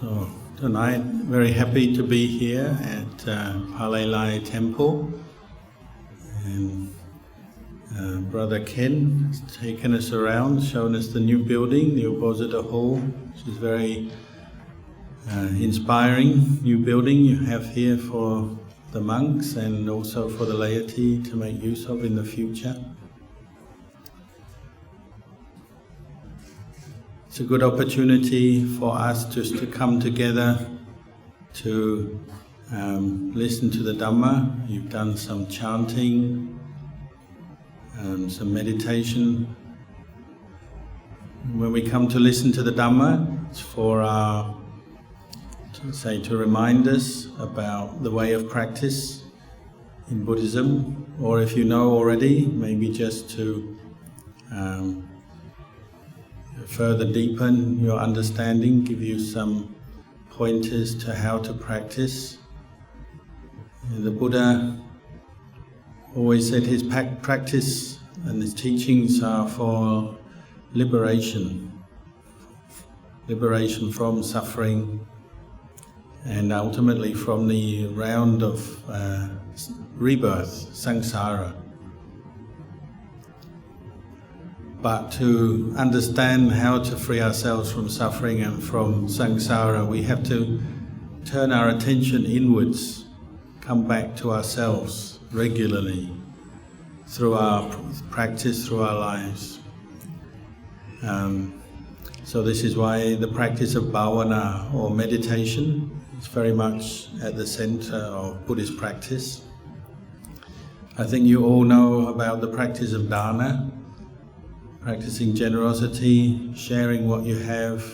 So tonight, very happy to be here at Palelai Temple, and Brother Ken has taken us around, shown us the new building, the Opposita Hall, which is very inspiring new building you have here for the monks and also for the laity to make use of in the future. It's a good opportunity for us just to come together to listen to the Dhamma. You've done some chanting, some meditation. When we come to listen to the Dhamma, it's for to remind us about the way of practice in Buddhism, or if you know already, maybe just to further deepen your understanding, give you some pointers to how to practice. The Buddha always said his practice and his teachings are for liberation from suffering, and ultimately from the round of rebirth, samsara. But to understand how to free ourselves from suffering and from samsara, we have to turn our attention inwards, come back to ourselves regularly through our practice, through our lives. So this is why the practice of bhavana or meditation is very much at the center of Buddhist practice. I think you all know about the practice of dana, practicing generosity, sharing what you have,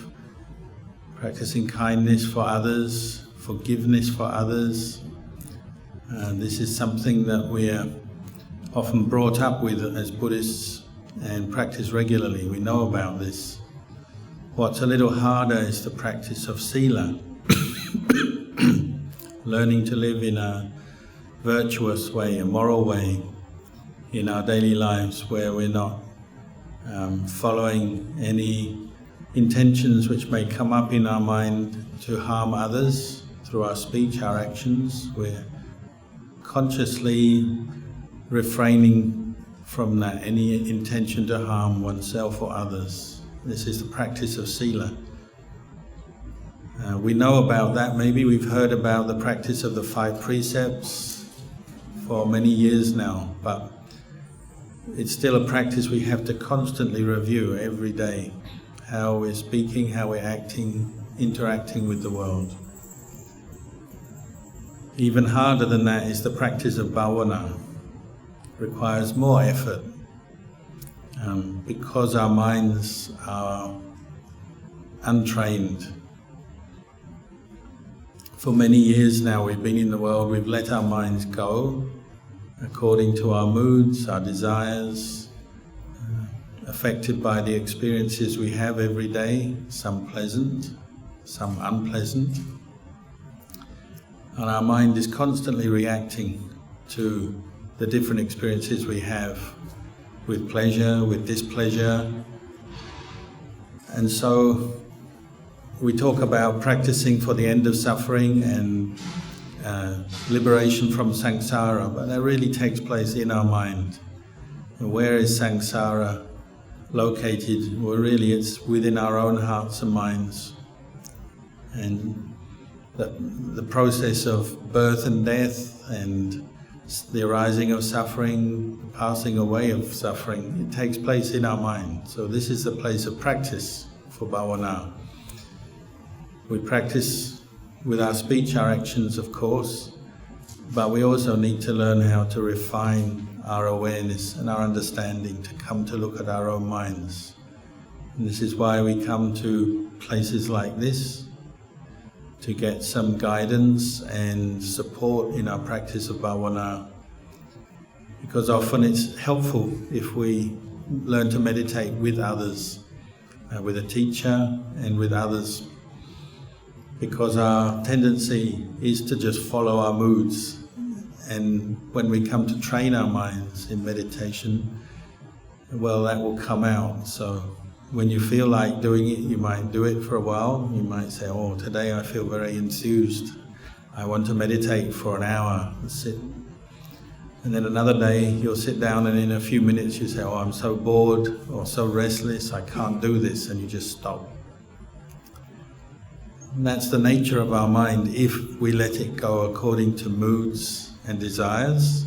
practicing kindness for others, forgiveness for others. This is something that we are often brought up with as Buddhists and practice regularly. We know about this. What's a little harder is the practice of sila, learning to live in a virtuous way, a moral way in our daily lives, where we're not following any intentions which may come up in our mind to harm others through our speech, our actions. We're consciously refraining from that, any intention to harm oneself or others. This is the practice of sila. We know about that, maybe we've heard about the practice of the 5 precepts for many years now, but it's still a practice we have to constantly review every day, how we're speaking, how we're acting, interacting with the world. Even harder than that is the practice of bhavana. It requires more effort because our minds are untrained. For many years now we've been in the world, we've let our minds go according to our moods, our desires, affected by the experiences we have every day, some pleasant, some unpleasant. And our mind is constantly reacting to the different experiences we have, with pleasure, with displeasure. And so we talk about practicing for the end of suffering and liberation from samsara, but that really takes place in our mind. And where is samsara located? Well, really it's within our own hearts and minds. And the process of birth and death and the arising of suffering, the passing away of suffering, it takes place in our mind. So this is the place of practice for bhavana. We practice with our speech, our actions, of course, but we also need to learn how to refine our awareness and our understanding to come to look at our own minds. And this is why we come to places like this, to get some guidance and support in our practice of bhavana, because often it's helpful if we learn to meditate with others, with a teacher and with others, because our tendency is to just follow our moods, and when we come to train our minds in meditation, well, that will come out. So when you feel like doing it, you might do it for a while. You might say, oh, today I feel very enthused. I want to meditate for an hour and sit. And then another day you'll sit down and in a few minutes you say, oh, I'm so bored or so restless, I can't do this, and you just stop. And that's the nature of our mind if we let it go according to moods and desires.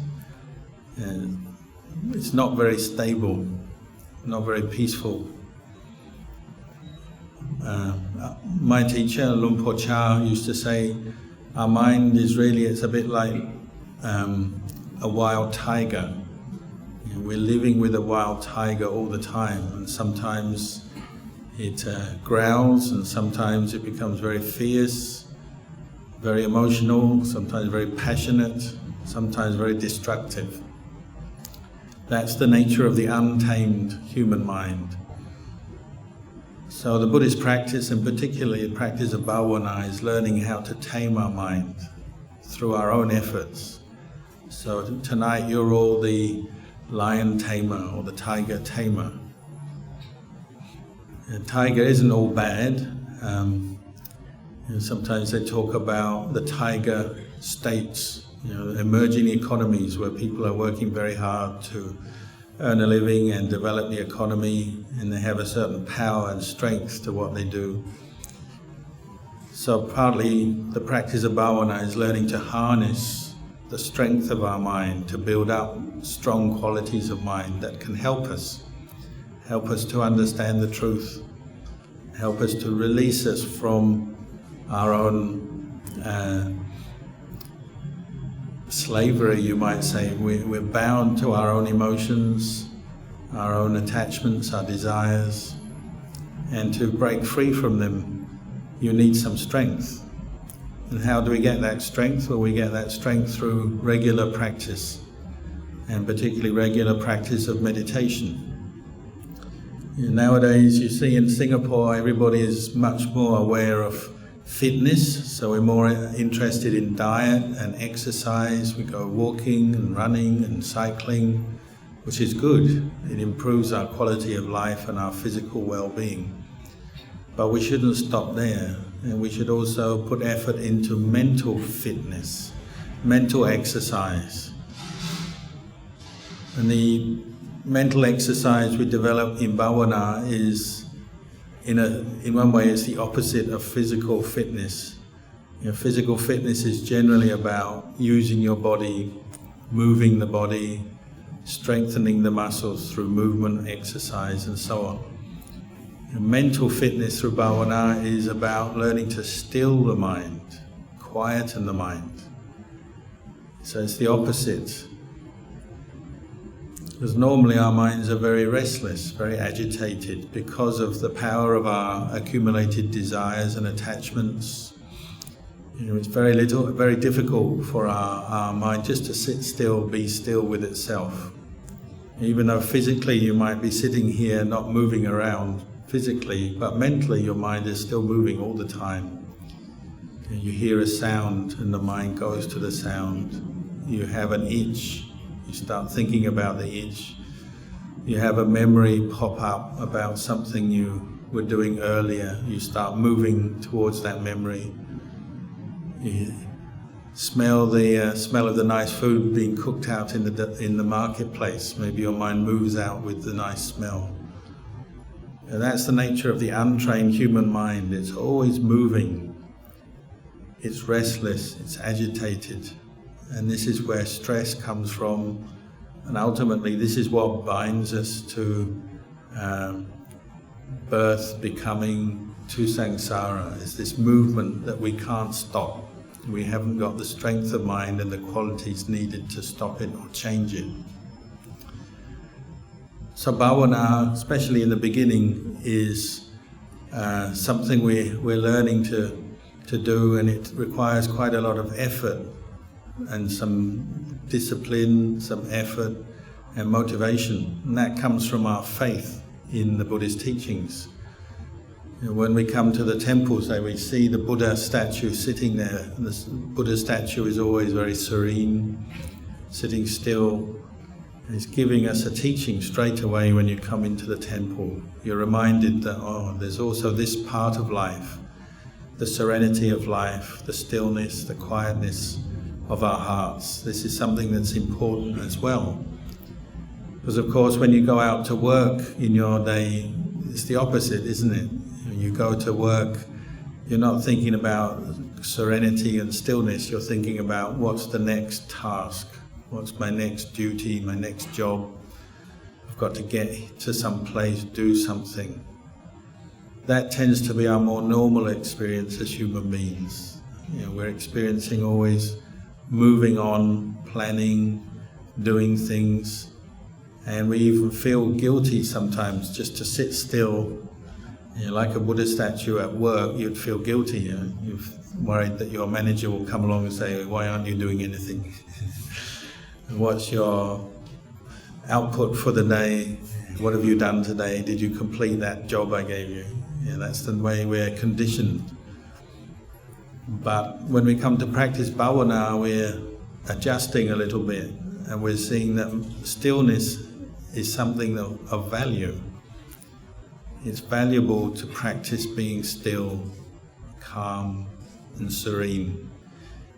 And it's not very stable, not very peaceful. My teacher, Luang Por Chah, used to say, our mind is really, it's a bit like a wild tiger. You know, we're living with a wild tiger all the time, and sometimes it growls, and sometimes it becomes very fierce, very emotional, sometimes very passionate, sometimes very destructive. That's the nature of the untamed human mind. So the Buddhist practice, and particularly the practice of bhavana, is learning how to tame our mind through our own efforts. So tonight you're all the lion tamer or the tiger tamer. The tiger isn't all bad. Sometimes they talk about the tiger states, emerging economies where people are working very hard to earn a living and develop the economy, and they have a certain power and strength to what they do. So partly the practice of bhavana is learning to harness the strength of our mind to build up strong qualities of mind that can help us to understand the truth, help us to release us from our own slavery, you might say. We're bound to our own emotions, our own attachments, our desires, and to break free from them, you need some strength. And how do we get that strength? Well, we get that strength through regular practice, and particularly regular practice of meditation. Nowadays, you see in Singapore, everybody is much more aware of fitness, so we're more interested in diet and exercise. We go walking and running and cycling, which is good. It improves our quality of life and our physical well-being. But we shouldn't stop there, and we should also put effort into mental fitness, mental exercise. And the mental exercise we develop in bhavana is, in one way, it's the opposite of physical fitness. Physical fitness is generally about using your body, moving the body, strengthening the muscles through movement, exercise, and so on. Mental fitness through bhavana is about learning to still the mind, quieten the mind. So it's the opposite. Because normally our minds are very restless, very agitated because of the power of our accumulated desires and attachments. It's very difficult for our mind just to sit still, be still with itself. Even though physically you might be sitting here not moving around physically, but mentally your mind is still moving all the time. You hear a sound and the mind goes to the sound. You have an itch. You start thinking about the itch. You have a memory pop up about something you were doing earlier. You start moving towards that memory. You smell the smell of the nice food being cooked out in the marketplace. Maybe your mind moves out with the nice smell. And that's the nature of the untrained human mind. It's always moving. It's restless. It's agitated. And this is where stress comes from, and ultimately this is what binds us to birth, becoming, to samsara. It's this movement that we can't stop. We haven't got the strength of mind and the qualities needed to stop it or change it. So bhavana, especially in the beginning, is something we're learning to do, and it requires quite a lot of effort and some discipline, some effort and motivation. And that comes from our faith in the Buddhist teachings. When we come to the temples, we see the Buddha statue sitting there. The Buddha statue is always very serene, sitting still. It's giving us a teaching straight away when you come into the temple. You're reminded that, there's also this part of life, the serenity of life, the stillness, the quietness of our hearts. This is something that's important as well. Because of course when you go out to work in your day, it's the opposite, isn't it? When you go to work, you're not thinking about serenity and stillness, you're thinking about what's the next task, what's my next duty, my next job. I've got to get to some place, do something. That tends to be our more normal experience as human beings. We're experiencing always moving on, planning, doing things, and we even feel guilty sometimes just to sit still. Like a Buddha statue at work, you'd feel guilty. You're worried that your manager will come along and say, "Why aren't you doing anything? What's your output for the day? What have you done today? Did you complete that job I gave you?" That's the way we're conditioned. But when we come to practice bhavana, we're adjusting a little bit, and we're seeing that stillness is something of value. It's valuable to practice being still, calm and serene.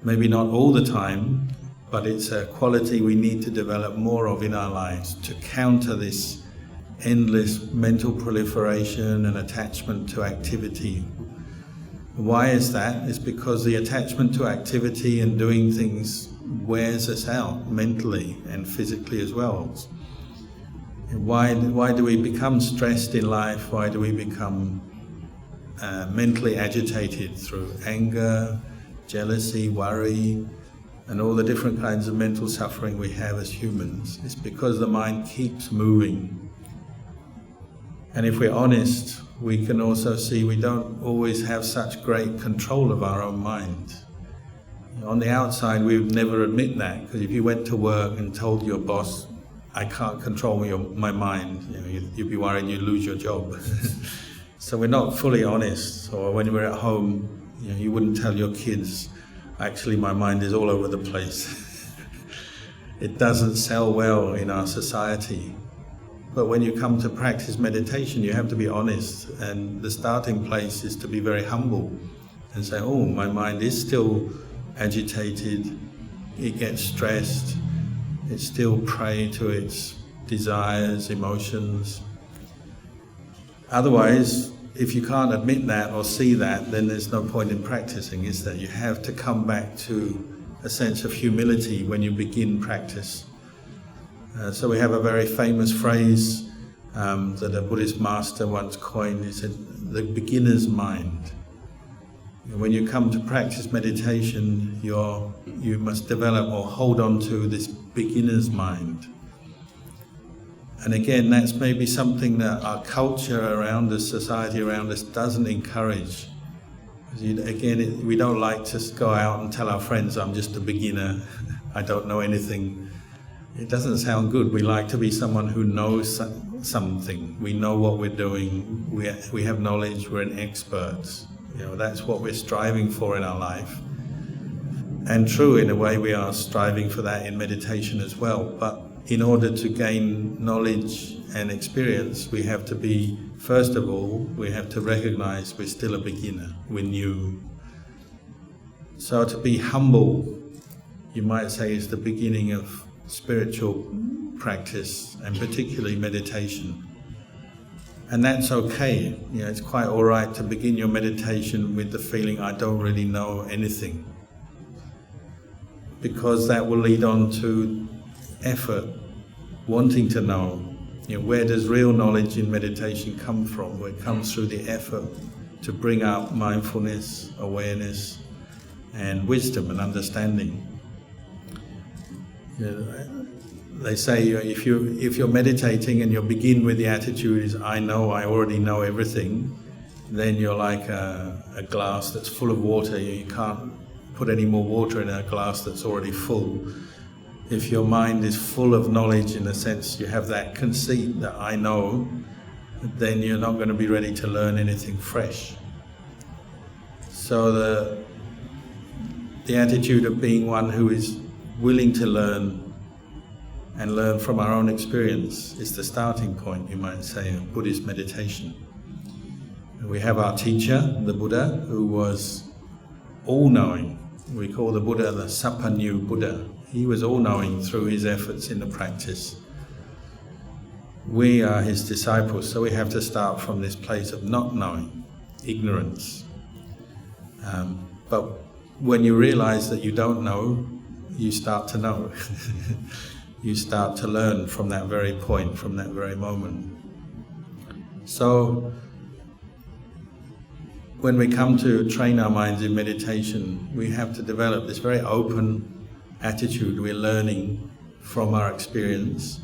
Maybe not all the time, but it's a quality we need to develop more of in our lives to counter this endless mental proliferation and attachment to activity. Why is that? It's because the attachment to activity and doing things wears us out mentally and physically as well. Why do we become stressed in life? Why do we become mentally agitated through anger, jealousy, worry, and all the different kinds of mental suffering we have as humans? It's because the mind keeps moving. And if we're honest, we can also see we don't always have such great control of our own mind. On the outside, we would never admit that, because if you went to work and told your boss, "I can't control my mind," you'd be worried you'd lose your job. So we're not fully honest. Or when we're at home, you wouldn't tell your kids, "Actually, my mind is all over the place." It doesn't sell well in our society. But when you come to practice meditation, you have to be honest, and the starting place is to be very humble and say, my mind is still agitated, it gets stressed, it's still prey to its desires, emotions. Otherwise, if you can't admit that or see that, then there's no point in practicing, is there? You have to come back to a sense of humility when you begin practice. So we have a very famous phrase that a Buddhist master once coined. He said, "The beginner's mind." When you come to practice meditation, you must develop or hold on to this beginner's mind. And again, that's maybe something that our culture around us, society around us, doesn't encourage. Again, we don't like to go out and tell our friends, "I'm just a beginner, I don't know anything." It doesn't sound good. We like to be someone who knows something. We know what we're doing. We have knowledge. We're an expert. That's what we're striving for in our life. And true, in a way, we are striving for that in meditation as well. But in order to gain knowledge and experience, we have to be, first of all, we have to recognize we're still a beginner. We're new. So to be humble, you might say, is the beginning of spiritual practice, and particularly meditation. And that's okay. It's quite all right to begin your meditation with the feeling, "I don't really know anything," because that will lead on to effort, wanting to know. Where does real knowledge in meditation come from? Well, it comes through the effort to bring up mindfulness, awareness, and wisdom and understanding. They say if you're meditating and you begin with the attitude is I already know everything, then you're like a glass that's full of water. You can't put any more water in a glass that's already full. If your mind is full of knowledge, in a sense you have that conceit that I know, then you're not going to be ready to learn anything fresh. So the attitude of being one who is willing to learn and learn from our own experience is the starting point, you might say, of Buddhist meditation. We have our teacher, the Buddha, who was all-knowing. We call the Buddha the Sapanyu Buddha. He was all-knowing through his efforts in the practice. We are his disciples, so we have to start from this place of not knowing, ignorance. But when you realize that you don't know, you start to know. You start to learn from that very point, from that very moment. So, when we come to train our minds in meditation, we have to develop this very open attitude. We're learning from our experience,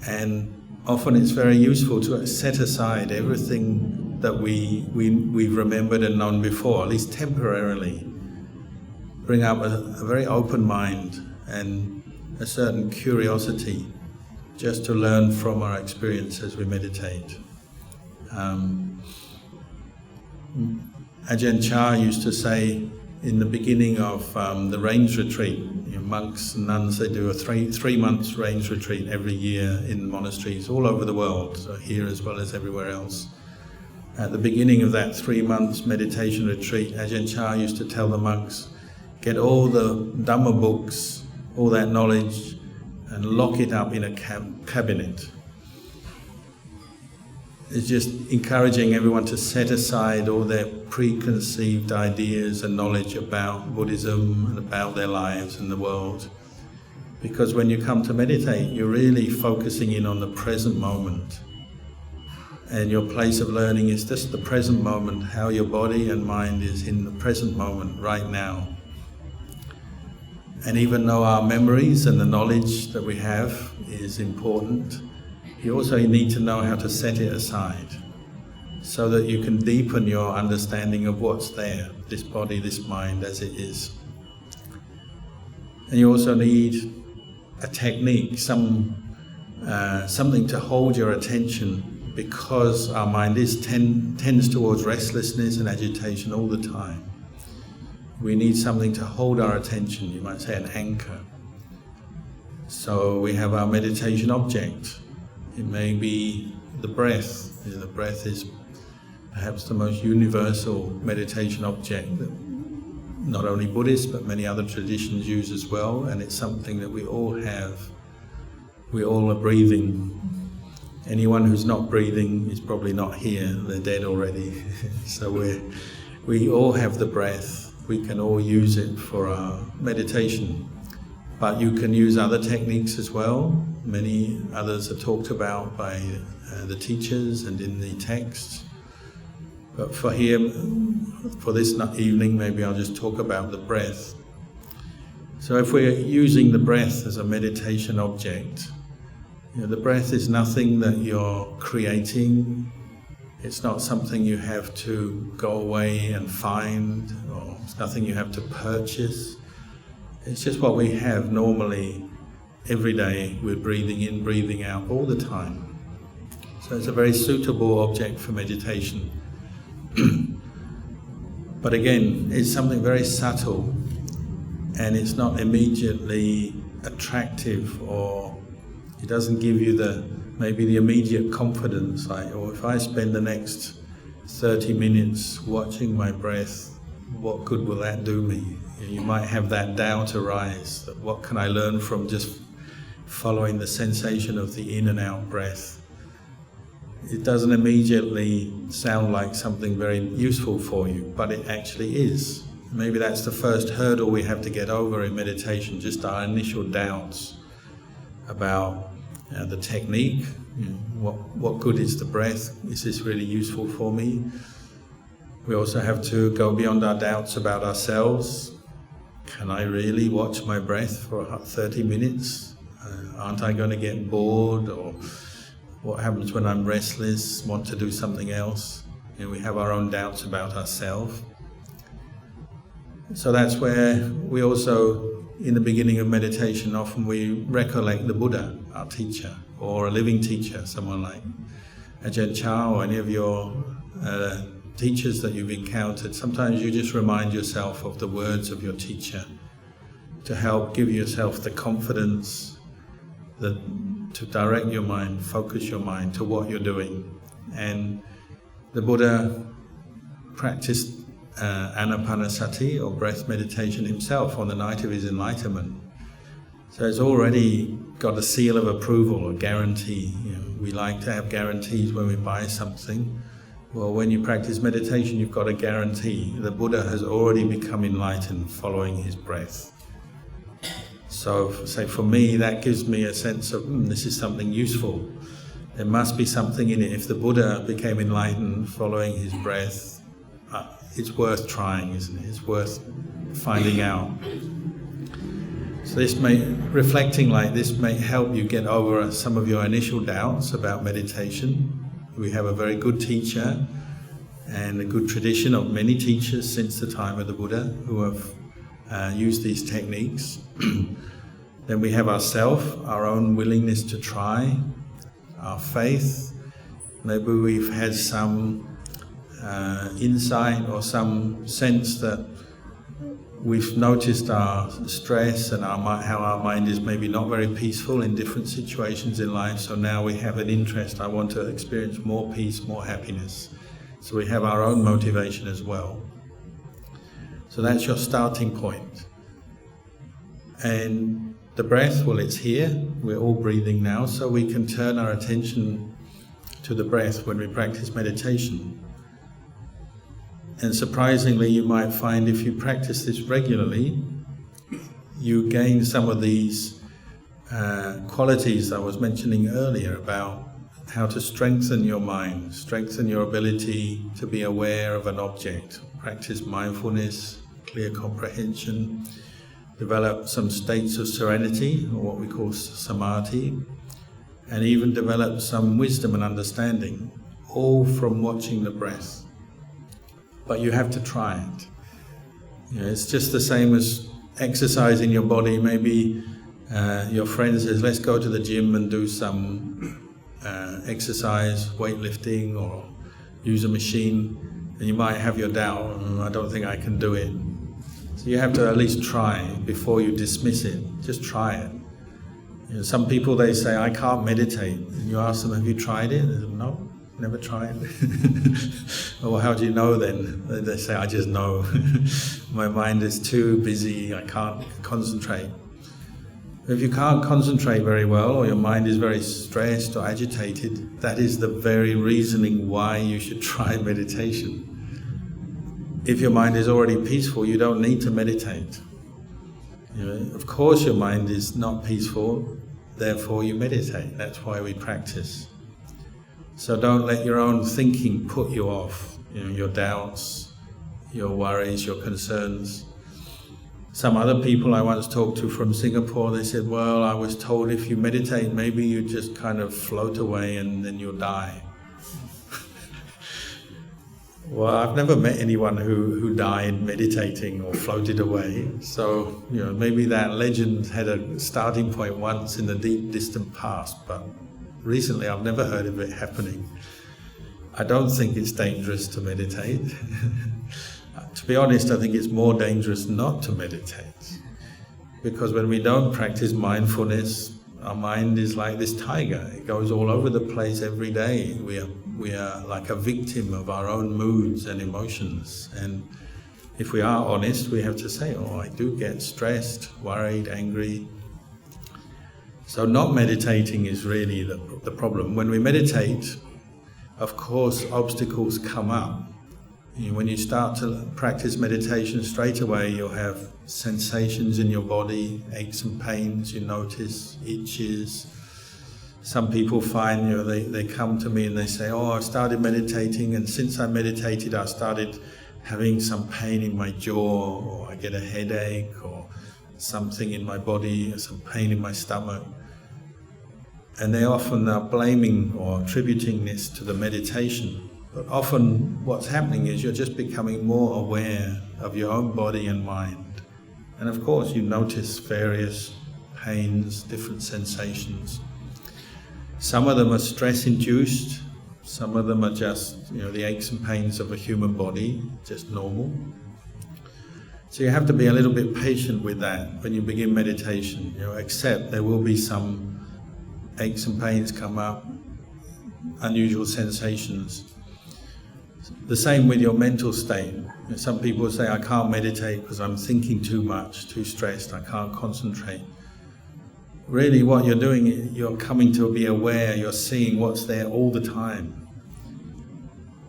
and often it's very useful to set aside everything that we've remembered and known before, at least temporarily. Bring up a very open mind and a certain curiosity just to learn from our experience as we meditate. Ajahn Chah used to say in the beginning of the rains retreat, monks and nuns, they do a three months rains retreat every year in monasteries all over the world, so here as well as everywhere else. At the beginning of that 3 months meditation retreat, Ajahn Chah used to tell the monks, get all the Dhamma books, all that knowledge, and lock it up in a cabinet. It's just encouraging everyone to set aside all their preconceived ideas and knowledge about Buddhism and about their lives and the world. Because when you come to meditate, you're really focusing in on the present moment. And your place of learning is just the present moment, how your body and mind is in the present moment, right now. And even though our memories and the knowledge that we have is important, you also need to know how to set it aside so that you can deepen your understanding of what's there, this body, this mind as it is. And you also need a technique, something to hold your attention, because our mind tends towards restlessness and agitation all the time. We need something to hold our attention, you might say an anchor. So we have our meditation object. It may be the breath. The breath is perhaps the most universal meditation object that not only Buddhists but many other traditions use as well, and it's something that we all have. We all are breathing. Anyone who's not breathing is probably not here, they're dead already. So we all have the breath. We can all use it for our meditation. But you can use other techniques as well. Many others are talked about by the teachers and in the texts. But for this evening, maybe I'll just talk about the breath. So if we're using the breath as a meditation object, the breath is nothing that you're creating. It's not something you have to go away and find, or it's nothing you have to purchase. It's just what we have normally every day. We're breathing in, breathing out all the time. So it's a very suitable object for meditation. But again, it's something very subtle, and it's not immediately attractive, or it doesn't give you maybe the immediate confidence, or if I spend the next 30 minutes watching my breath, what good will that do me? You might have that doubt arise, that what can I learn from just following the sensation of the in and out breath? It doesn't immediately sound like something very useful for you, but it actually is. Maybe that's the first hurdle we have to get over in meditation, just our initial doubts about the technique. What good is the breath? Is this really useful for me? We also have to go beyond our doubts about ourselves. Can I really watch my breath for 30 minutes? Aren't I going to get bored? Or what happens when I'm restless, want to do something else? We have our own doubts about ourselves. So that's where we also, in the beginning of meditation, often we recollect the Buddha, our teacher, or a living teacher, someone like Ajahn Chah or any of your teachers that you've encountered. Sometimes you just remind yourself of the words of your teacher to help give yourself the confidence to direct your mind, focus your mind to what you're doing. And the Buddha practiced anapanasati, or breath meditation, himself on the night of his enlightenment. So it's already got a seal of approval, a guarantee. We like to have guarantees when we buy something. Well, when you practice meditation, you've got a guarantee. The Buddha has already become enlightened following his breath. So, say for me, that gives me a sense of, this is something useful. There must be something in it. If the Buddha became enlightened following his breath, it's worth trying, isn't it? It's worth finding out. So reflecting like this may help you get over some of your initial doubts about meditation. We have a very good teacher and a good tradition of many teachers since the time of the Buddha who have used these techniques. Then we have ourself, our own willingness to try, our faith. Maybe we've had some insight or some sense that we've noticed our stress and how our mind is maybe not very peaceful in different situations in life, so now we have an interest. I want to experience more peace, more happiness. So we have our own motivation as well. So that's your starting point. And the breath, well, it's here. We're all breathing now, so we can turn our attention to the breath when we practice meditation. And surprisingly, you might find if you practice this regularly, you gain some of these qualities I was mentioning earlier about how to strengthen your mind, strengthen your ability to be aware of an object, practice mindfulness, clear comprehension, develop some states of serenity, or what we call samadhi, and even develop some wisdom and understanding, all from watching the breath. But you have to try it. It's just the same as exercising your body. Maybe your friend says, let's go to the gym and do some exercise, weightlifting, or use a machine. And you might have your doubt, I don't think I can do it. So you have to at least try before you dismiss it. Just try it. Some people, they say, I can't meditate. And you ask them, have you tried it? They say, no. Never tried. Well, how do you know then? They say, I just know. My mind is too busy, I can't concentrate. If you can't concentrate very well, or your mind is very stressed or agitated, that is the very reasoning why you should try meditation. If your mind is already peaceful, you don't need to meditate. Of course your mind is not peaceful, therefore you meditate. That's why we practice. So don't let your own thinking put you off, your doubts, your worries, your concerns. Some other people I once talked to from Singapore, they said, well, I was told if you meditate, maybe you just kind of float away and then you'll die. Well, I've never met anyone who died meditating or floated away. So, maybe that legend had a starting point once in the deep, distant past, but recently I've never heard of it happening. I don't think it's dangerous to meditate. To be honest, I think it's more dangerous not to meditate. Because when we don't practice mindfulness, our mind is like this tiger. It goes all over the place every day. We are like a victim of our own moods and emotions. And if we are honest, we have to say, I do get stressed, worried, angry. So not meditating is really the problem. When we meditate, of course, obstacles come up. When you start to practice meditation, straight away you'll have sensations in your body, aches and pains, you notice, itches. Some people find, they come to me and they say, I started meditating, and since I meditated I started having some pain in my jaw, or I get a headache, or something in my body, or some pain in my stomach. And they often are blaming or attributing this to the meditation. But often what's happening is you're just becoming more aware of your own body and mind. And of course you notice various pains, different sensations. Some of them are stress-induced, some of them are just the aches and pains of a human body, just normal. So you have to be a little bit patient with that when you begin meditation. Accept there will be some aches and pains come up, unusual sensations. The same with your mental state. Some people say, I can't meditate because I'm thinking too much, too stressed, I can't concentrate. Really what you're doing, you're coming to be aware, you're seeing what's there all the time.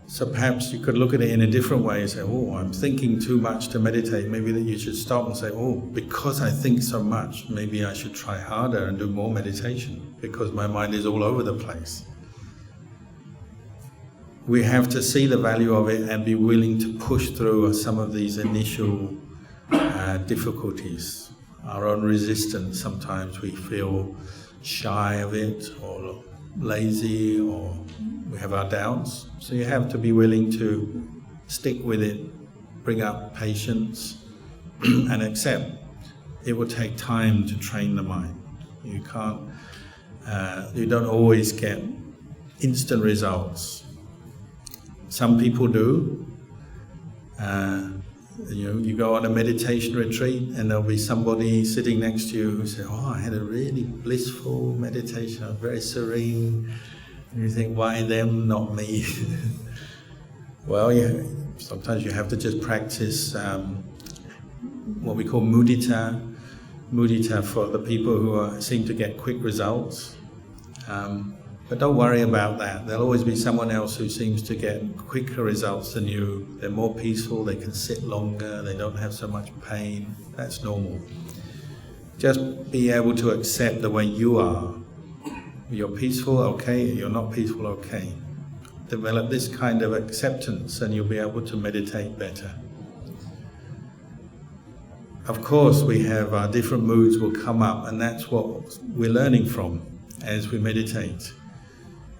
So perhaps you could look at it in a different way and say, oh, I'm thinking too much to meditate. Maybe that you should stop and say, oh, because I think so much, maybe I should try harder and do more meditation because my mind is all over the place. We have to see the value of it and be willing to push through some of these initial difficulties. Our own resistance, sometimes we feel shy of it or lazy or we have our doubts. So you have to be willing to stick with it, bring up patience and accept it will take time to train the mind. You don't always get instant results. Some people do. You go on a meditation retreat and there'll be somebody sitting next to you who says, oh, I had a really blissful meditation, I was very serene. And you think, why them, not me? Well, sometimes you have to just practice what we call mudita. Mudita for the people who seem to get quick results. But don't worry about that. There'll always be someone else who seems to get quicker results than you. They're more peaceful, they can sit longer, they don't have so much pain. That's normal. Just be able to accept the way you are. You're peaceful, okay. You're not peaceful, okay. Develop this kind of acceptance and you'll be able to meditate better. Of course, we have our different moods will come up, and that's what we're learning from as we meditate.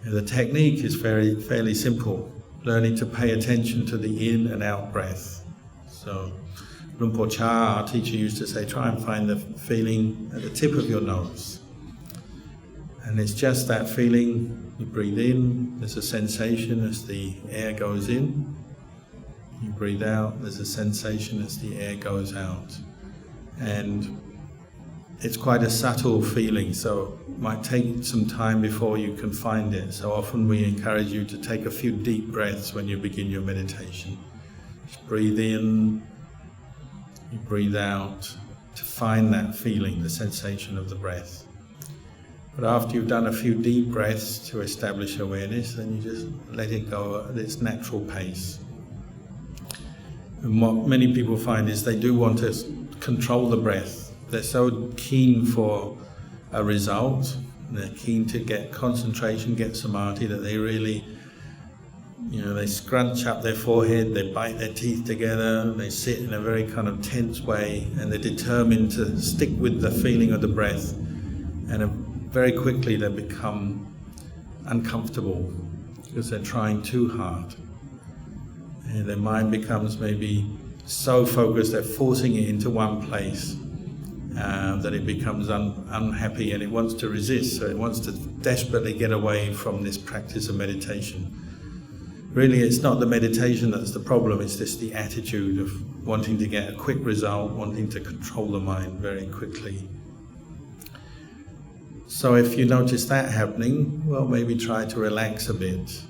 The technique is fairly simple, learning to pay attention to the in and out breath. So Rinpoche, our teacher, used to say, try and find the feeling at the tip of your nose. And it's just that feeling, you breathe in, there's a sensation as the air goes in. You breathe out, there's a sensation as the air goes out. And it's quite a subtle feeling, so it might take some time before you can find it. So often we encourage you to take a few deep breaths when you begin your meditation. Just breathe in, you breathe out, to find that feeling, the sensation of the breath. But after you've done a few deep breaths to establish awareness, then you just let it go at its natural pace. And what many people find is they do want to control the breath. They're so keen for a result, they're keen to get concentration, get samadhi, that they really, they scrunch up their forehead, they bite their teeth together, they sit in a very kind of tense way, and they're determined to stick with the feeling of the breath. And very quickly they become uncomfortable because they're trying too hard. And their mind becomes maybe so focused, they're forcing it into one place. That it becomes unhappy and it wants to resist, so it wants to desperately get away from this practice of meditation. Really, it's not the meditation that's the problem, it's just the attitude of wanting to get a quick result, wanting to control the mind very quickly. So if you notice that happening, well, maybe try to relax a bit.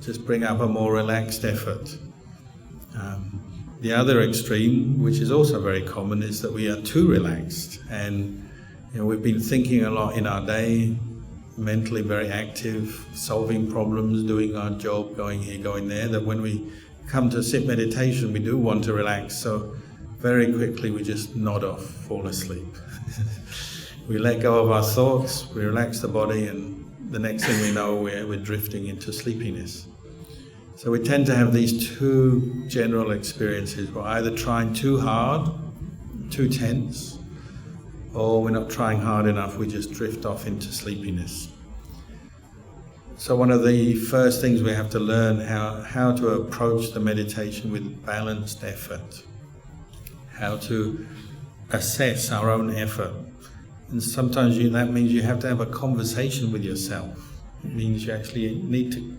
Just bring up a more relaxed effort. The other extreme, which is also very common, is that we are too relaxed, and we've been thinking a lot in our day, mentally very active, solving problems, doing our job, going here, going there, that when we come to sit meditation we do want to relax, so very quickly we just nod off, fall asleep. We let go of our thoughts, we relax the body, and the next thing we know we're drifting into sleepiness. So we tend to have these two general experiences. We're either trying too hard, too tense, or we're not trying hard enough, we just drift off into sleepiness. So one of the first things we have to learn how to approach the meditation with balanced effort, how to assess our own effort. And sometimes that means you have to have a conversation with yourself. It means you actually need to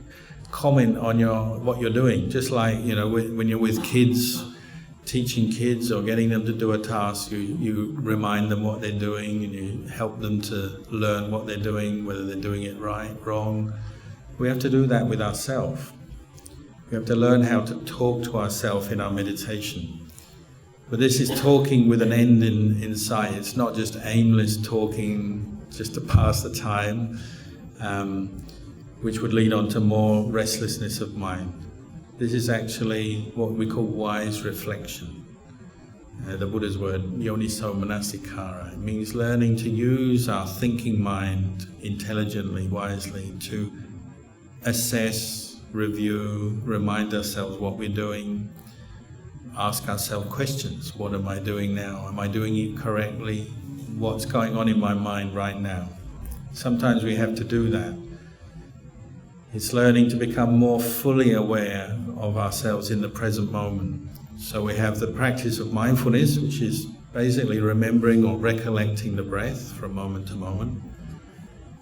comment on what you're doing. Just like when you're with kids, teaching kids or getting them to do a task, you remind them what they're doing and you help them to learn what they're doing, whether they're doing it right, wrong. We have to do that with ourselves. We have to learn how to talk to ourselves in our meditation. But this is talking with an end in sight. It's not just aimless talking just to pass the time, which would lead on to more restlessness of mind. This is actually what we call wise reflection. The Buddha's word, yoniso manasikara. It means learning to use our thinking mind intelligently, wisely, to assess, review, remind ourselves what we're doing, ask ourselves questions. What am I doing now? Am I doing it correctly? What's going on in my mind right now? Sometimes we have to do that. It's learning to become more fully aware of ourselves in the present moment. So we have the practice of mindfulness, which is basically remembering or recollecting the breath from moment to moment.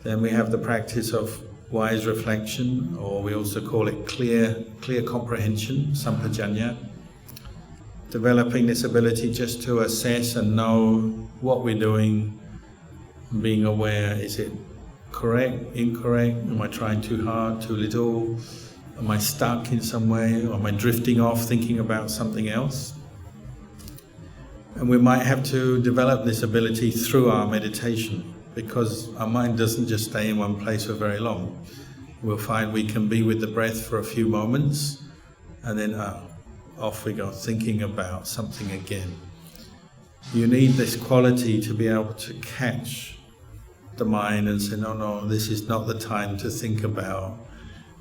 Then we have the practice of wise reflection, or we also call it clear comprehension, sampajanya. Developing this ability just to assess and know what we're doing, being aware, is it correct, incorrect? Am I trying too hard, too little? Am I stuck in some way? Or am I drifting off thinking about something else? And we might have to develop this ability through our meditation, because our mind doesn't just stay in one place for very long. We'll find we can be with the breath for a few moments and then off we go, thinking about something again. You need this quality to be able to catch the mind and say, no, this is not the time to think about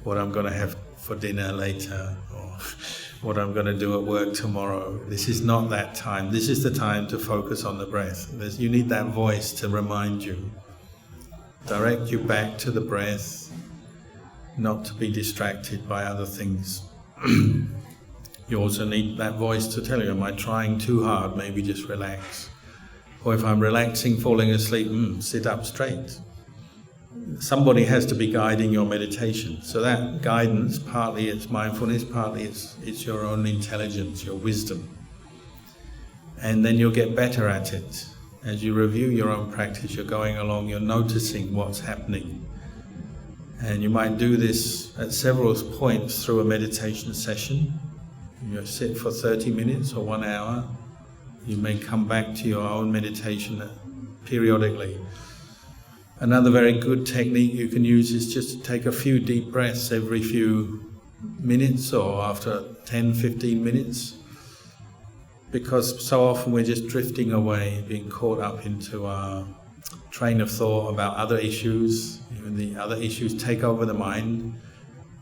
what I'm going to have for dinner later or what I'm going to do at work tomorrow. This is not that time. This is the time to focus on the breath. You need that voice to remind you, direct you back to the breath, not to be distracted by other things. You also need that voice to tell you, am I trying too hard? Maybe just relax. Or if I'm relaxing, falling asleep, sit up straight. Somebody has to be guiding your meditation. So that guidance, partly it's mindfulness, partly it's your own intelligence, your wisdom. And then you'll get better at it. As you review your own practice, you're going along, you're noticing what's happening. And you might do this at several points through a meditation session. You sit for 30 minutes or 1 hour. You may come back to your own meditation periodically. Another very good technique you can use is just to take a few deep breaths every few minutes or after 10-15 minutes. Because so often we're just drifting away, being caught up into our train of thought about other issues. When the other issues take over the mind,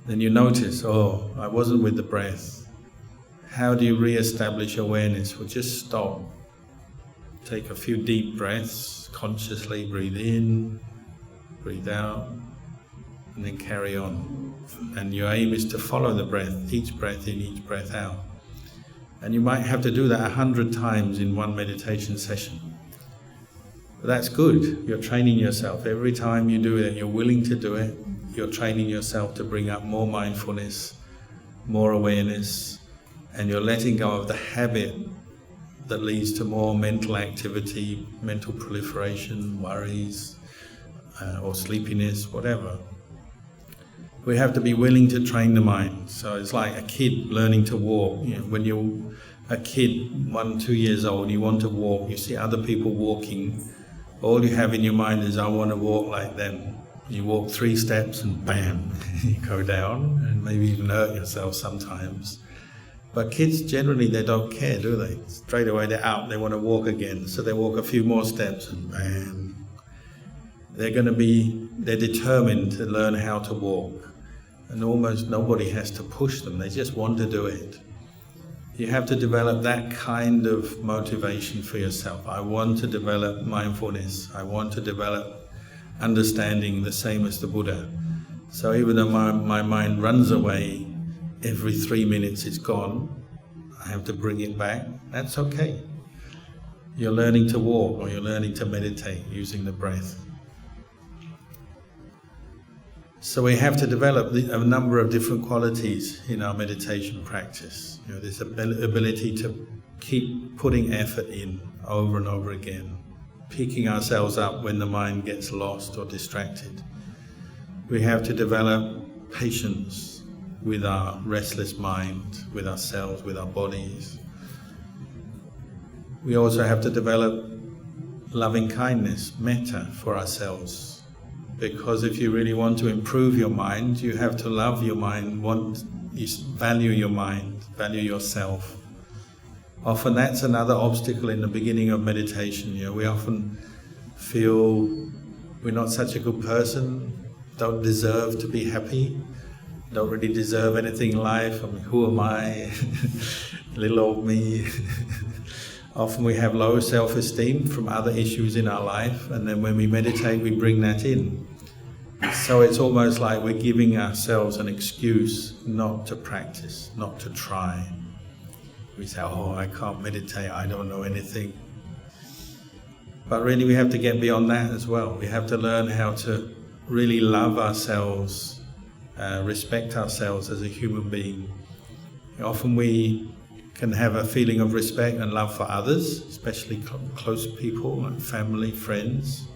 then you notice, I wasn't with the breath. How do you re-establish awareness? Well, just stop. Take a few deep breaths, consciously breathe in, breathe out, and then carry on. And your aim is to follow the breath, each breath in, each breath out. And you might have to do that 100 times in one meditation session. But that's good. You're training yourself. Every time you do it, you're willing to do it, you're training yourself to bring up more mindfulness, more awareness, and you're letting go of the habit that leads to more mental activity, mental proliferation, worries, or sleepiness, whatever. We have to be willing to train the mind. So it's like a kid learning to walk. When you're a kid, 1-2 years old, you want to walk, you see other people walking, all you have in your mind is, I want to walk like them. You walk 3 steps and bam, you go down and maybe even hurt yourself sometimes. But kids generally, they don't care, do they? Straight away they're out, they want to walk again. So they walk a few more steps and bam. They're determined to learn how to walk. And almost nobody has to push them, they just want to do it. You have to develop that kind of motivation for yourself. I want to develop mindfulness. I want to develop understanding the same as the Buddha. So even though my mind runs away, every 3 minutes it's gone, I have to bring it back. That's okay. You're learning to walk or you're learning to meditate using the breath. So we have to develop a number of different qualities in our meditation practice. This ability to keep putting effort in over and over again, picking ourselves up when the mind gets lost or distracted. We have to develop patience with our restless mind, with ourselves, with our bodies. We also have to develop loving kindness, metta, for ourselves. Because if you really want to improve your mind, you have to love your mind, value your mind, value yourself. Often that's another obstacle in the beginning of meditation. We often feel we're not such a good person, don't deserve to be happy, don't really deserve anything in life. I mean, who am I? Little old me. Often we have low self-esteem from other issues in our life, and then when we meditate we bring that in. So it's almost like we're giving ourselves an excuse not to practice, not to try. We say, oh, I can't meditate, I don't know anything. But really we have to get beyond that as well. We have to learn how to really love ourselves, respect ourselves as a human being. Often we can have a feeling of respect and love for others, especially close people and family, friends.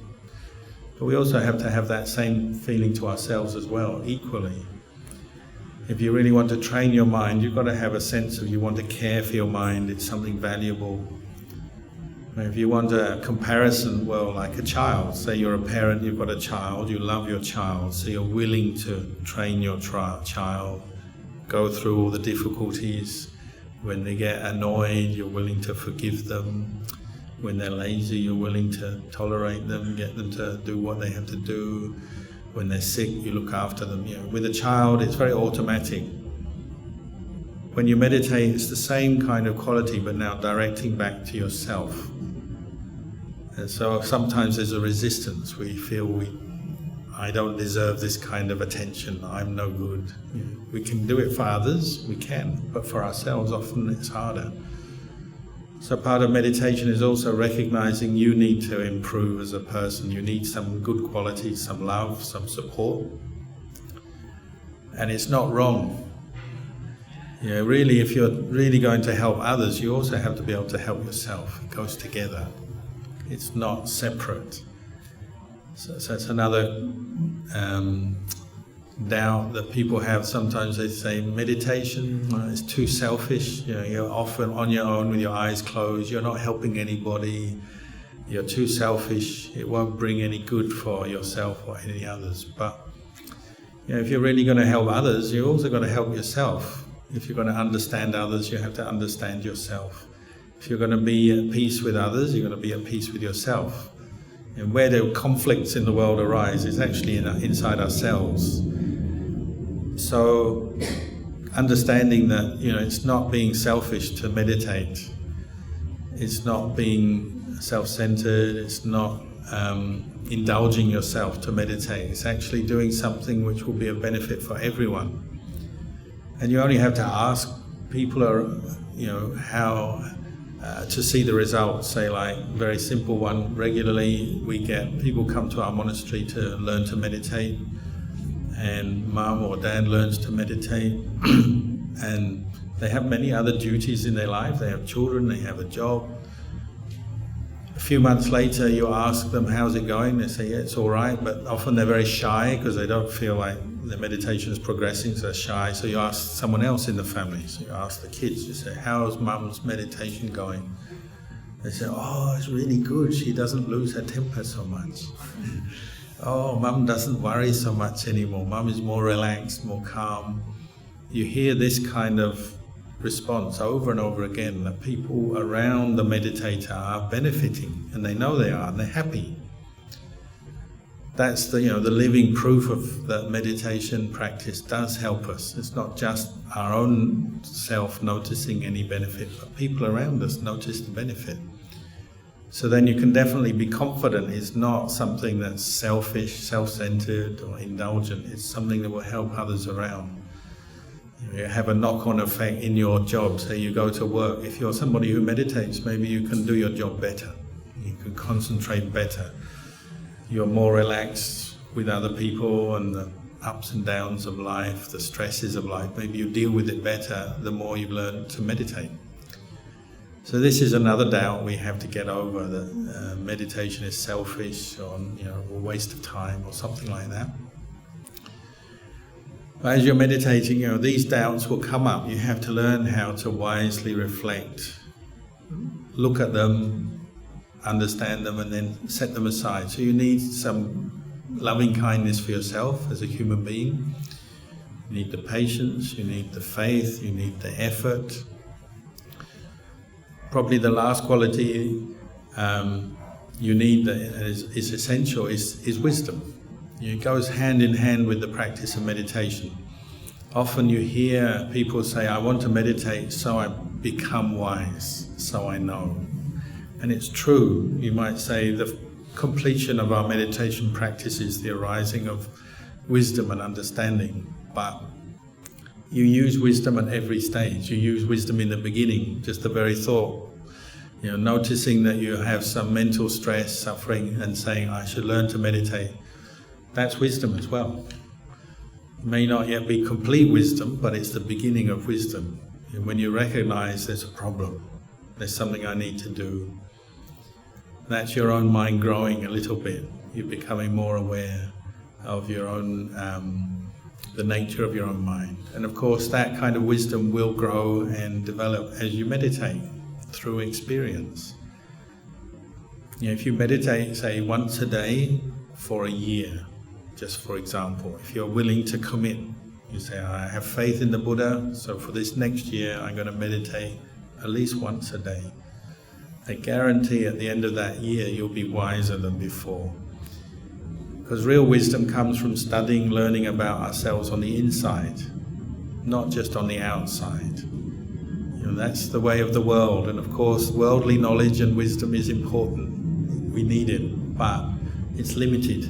But we also have to have that same feeling to ourselves as well, equally. If you really want to train your mind, you've got to have a sense of you want to care for your mind, it's something valuable. If you want a comparison, well, like a child, say you're a parent, you've got a child, you love your child, so you're willing to train your child, go through all the difficulties. When they get annoyed, you're willing to forgive them. When they're lazy, you're willing to tolerate them, get them to do what they have to do. When they're sick, you look after them. With a child, it's very automatic. When you meditate, it's the same kind of quality, but now directing back to yourself. And so sometimes there's a resistance. We feel I don't deserve this kind of attention, I'm no good. We can do it for others, we can, but for ourselves often it's harder. So part of meditation is also recognizing you need to improve as a person, you need some good qualities, some love, some support. And it's not wrong. Really, if you're really going to help others, you also have to be able to help yourself. It goes together. It's not separate. So it's another doubt that people have. Sometimes they say meditation is too selfish. You're often on your own with your eyes closed. You're not helping anybody. You're too selfish. It won't bring any good for yourself or any others. But if you're really going to help others, you're also going to help yourself. If you're going to understand others, you have to understand yourself. If you're going to be at peace with others, you're going to be at peace with yourself. And where the conflicts in the world arise is actually inside ourselves. So understanding that it's not being selfish to meditate, it's not being self-centered, it's not indulging yourself to meditate, it's actually doing something which will be a benefit for everyone. And you only have to ask people how to see the results. Say, like, very simple one, regularly we get people come to our monastery to learn to meditate, and mum or dad learns to meditate and they have many other duties in their life. They have children, they have a job. A few months later you ask them, how's it going? They say, yeah, it's all right, but often they're very shy because they don't feel like the meditation is progressing, so they're shy. So you ask someone else in the family, so you ask the kids, you say, how's mum's meditation going? They say, oh, it's really good, she doesn't lose her temper so much. Oh, mum doesn't worry so much anymore, mum is more relaxed, more calm. You hear this kind of response over and over again, that people around the meditator are benefiting, and they know they are, and they're happy. That's the living proof of that meditation practice does help us. It's not just our own self noticing any benefit, but people around us notice the benefit. So then you can definitely be confident it's not something that's selfish, self-centered or indulgent. It's something that will help others around. You have a knock-on effect in your job. Say you go to work. If you're somebody who meditates, maybe you can do your job better. You can concentrate better. You're more relaxed with other people and the ups and downs of life, the stresses of life. Maybe you deal with it better the more you learn to meditate. So this is another doubt we have to get over, that meditation is selfish or a waste of time or something like that. But as you're meditating, these doubts will come up. You have to learn how to wisely reflect, look at them, understand them, and then set them aside. So you need some loving kindness for yourself as a human being. You need the patience, you need the faith, you need the effort. Probably the last quality you need that is essential is wisdom. It goes hand in hand with the practice of meditation. Often you hear people say, I want to meditate so I become wise, so I know. And it's true. You might say the completion of our meditation practice is the arising of wisdom and understanding. But you use wisdom at every stage. You use wisdom in the beginning, just the very thought. Noticing that you have some mental stress, suffering, and saying, I should learn to meditate. That's wisdom as well. It may not yet be complete wisdom, but it's the beginning of wisdom. And when you recognize there's a problem, there's something I need to do, that's your own mind growing a little bit. You're becoming more aware of your own, the nature of your own mind. And of course, that kind of wisdom will grow and develop as you meditate through experience. If you meditate, say, once a day for a year, just for example, if you're willing to commit, you say, I have faith in the Buddha, so for this next year I'm going to meditate at least once a day. I guarantee at the end of that year you'll be wiser than before. Because real wisdom comes from studying, learning about ourselves on the inside, not just on the outside. That's the way of the world, and of course worldly knowledge and wisdom is important. We need it, but it's limited.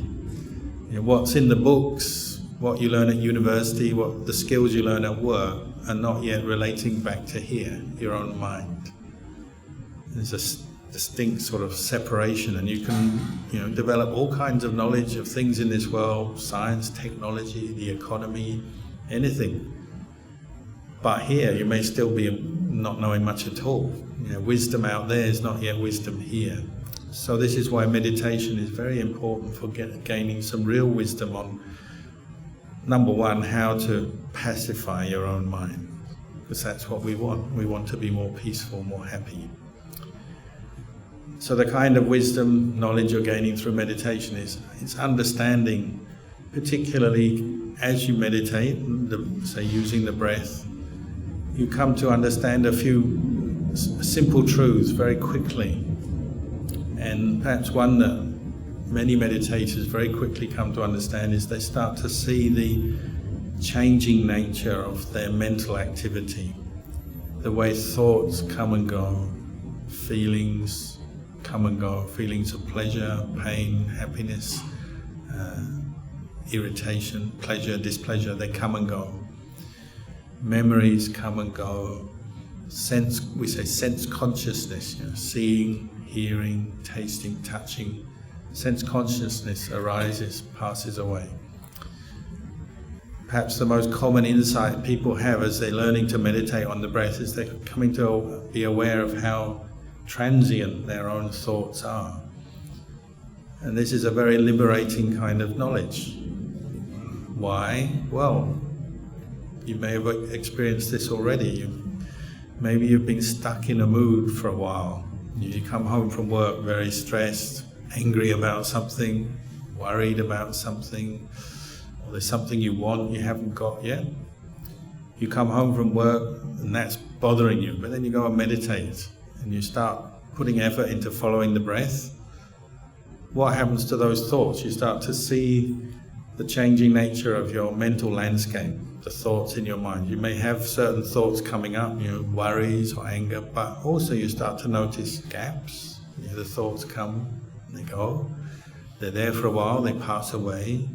What's in the books, what you learn at university, what the skills you learn at work are not yet relating back to here, your own mind. There's a distinct sort of separation, and you can develop all kinds of knowledge of things in this world, science, technology, the economy, anything. But here you may still be not knowing much at all. Wisdom out there is not yet wisdom here. So this is why meditation is very important for gaining some real wisdom on, number one, how to pacify your own mind. Because that's what we want. We want to be more peaceful, more happy. So the kind of wisdom, knowledge you're gaining through meditation it's understanding, particularly as you meditate, say using the breath, you come to understand a few simple truths very quickly. And perhaps one that many meditators very quickly come to understand is they start to see the changing nature of their mental activity, the way thoughts come and go, feelings come and go, feelings of pleasure, pain, happiness, irritation, pleasure, displeasure, they come and go. Memories come and go. We say sense consciousness, seeing, hearing, tasting, touching. Sense consciousness arises, passes away. Perhaps the most common insight people have as they're learning to meditate on the breath is they're coming to be aware of how transient their own thoughts are. And this is a very liberating kind of knowledge. Why? Well, you may have experienced this already. Maybe you've been stuck in a mood for a while. You come home from work very stressed, angry about something, worried about something, or there's something you want you haven't got yet. You come home from work and that's bothering you, but then you go and meditate and you start putting effort into following the breath. What happens to those thoughts? You start to see the changing nature of your mental landscape, the thoughts in your mind. You may have certain thoughts coming up, worries or anger, but also you start to notice gaps. The thoughts come, they go, they're there for a while, they pass away.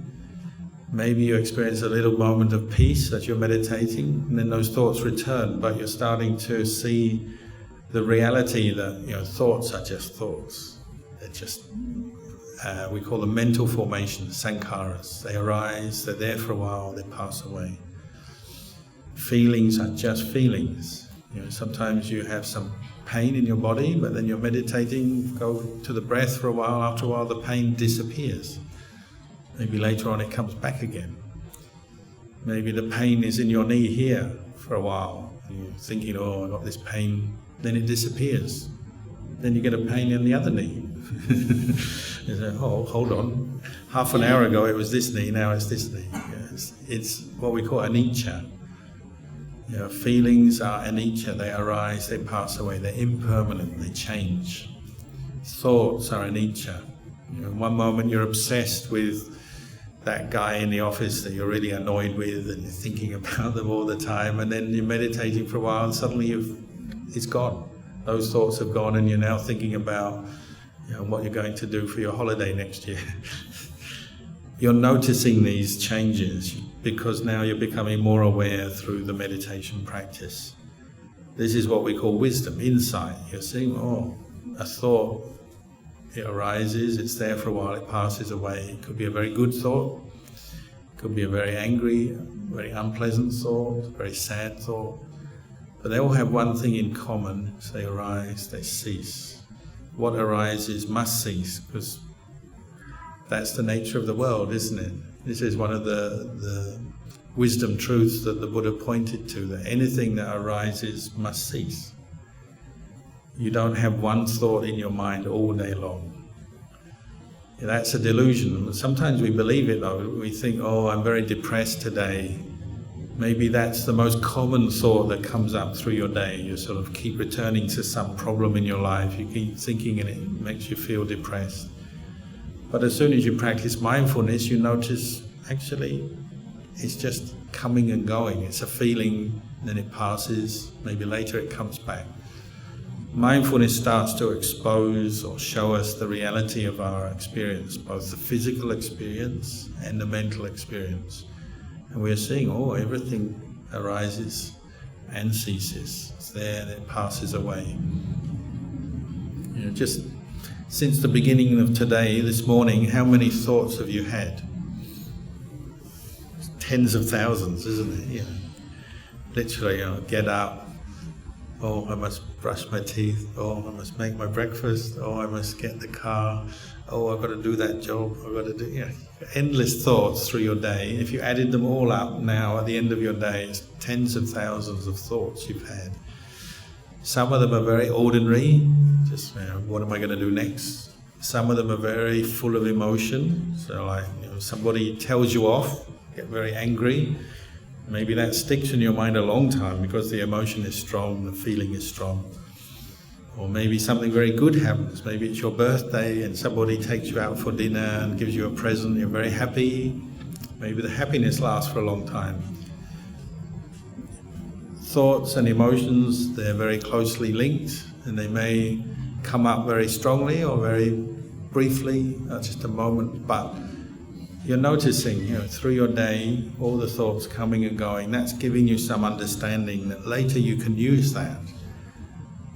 Maybe you experience a little moment of peace as you're meditating, and then those thoughts return, but you're starting to see the reality that thoughts are just thoughts. They're just we call them mental formations, sankharas. They arise, they're there for a while, they pass away. Feelings are just feelings. Sometimes you have some pain in your body, but then you're meditating, go to the breath for a while, after a while the pain disappears. Maybe later on it comes back again. Maybe the pain is in your knee here for a while, and you're thinking, oh, I got this pain, then it disappears. Then you get a pain in the other knee. You say, oh, hold on, half an hour ago it was this knee, now it's this knee. Yes. It's what we call anicca. Feelings are anicca, they arise, they pass away, they're impermanent, they change. Thoughts are anicca. One moment you're obsessed with that guy in the office that you're really annoyed with and you're thinking about them all the time, and then you're meditating for a while and suddenly it's gone. Those thoughts have gone and you're now thinking about what you're going to do for your holiday next year. You're noticing these changes because now you're becoming more aware through the meditation practice. This is what we call wisdom, insight. You're seeing, a thought, it arises, it's there for a while, it passes away. It could be a very good thought, it could be a very angry, very unpleasant thought, very sad thought. But they all have one thing in common: they arise, they cease. What arises must cease, because that's the nature of the world, isn't it? This is one of the wisdom truths that the Buddha pointed to, that anything that arises must cease. You don't have one thought in your mind all day long. That's a delusion. Sometimes we believe it though. We think, I'm very depressed today. Maybe that's the most common thought that comes up through your day. You sort of keep returning to some problem in your life. You keep thinking and it makes you feel depressed. But as soon as you practice mindfulness, you notice actually it's just coming and going. It's a feeling, then it passes, maybe later it comes back. Mindfulness starts to expose or show us the reality of our experience, both the physical experience and the mental experience. And we're seeing, everything arises and ceases. It's there and it passes away. Just since the beginning of today, this morning, how many thoughts have you had? Tens of thousands, isn't it? Literally, get up. I must brush my teeth. I must make my breakfast. I must get the car. I've got to do that job. I've got to do, endless thoughts through your day. If you added them all up now at the end of your day, it's tens of thousands of thoughts you've had. Some of them are very ordinary, just what am I going to do next? Some of them are very full of emotion. So somebody tells you off, get very angry. Maybe that sticks in your mind a long time because the emotion is strong, the feeling is strong. Or maybe something very good happens. Maybe it's your birthday and somebody takes you out for dinner and gives you a present. You're very happy. Maybe the happiness lasts for a long time. Thoughts and emotions, they're very closely linked, and they may come up very strongly or very briefly, just a moment, but you're noticing, through your day, all the thoughts coming and going. That's giving you some understanding that later you can use that.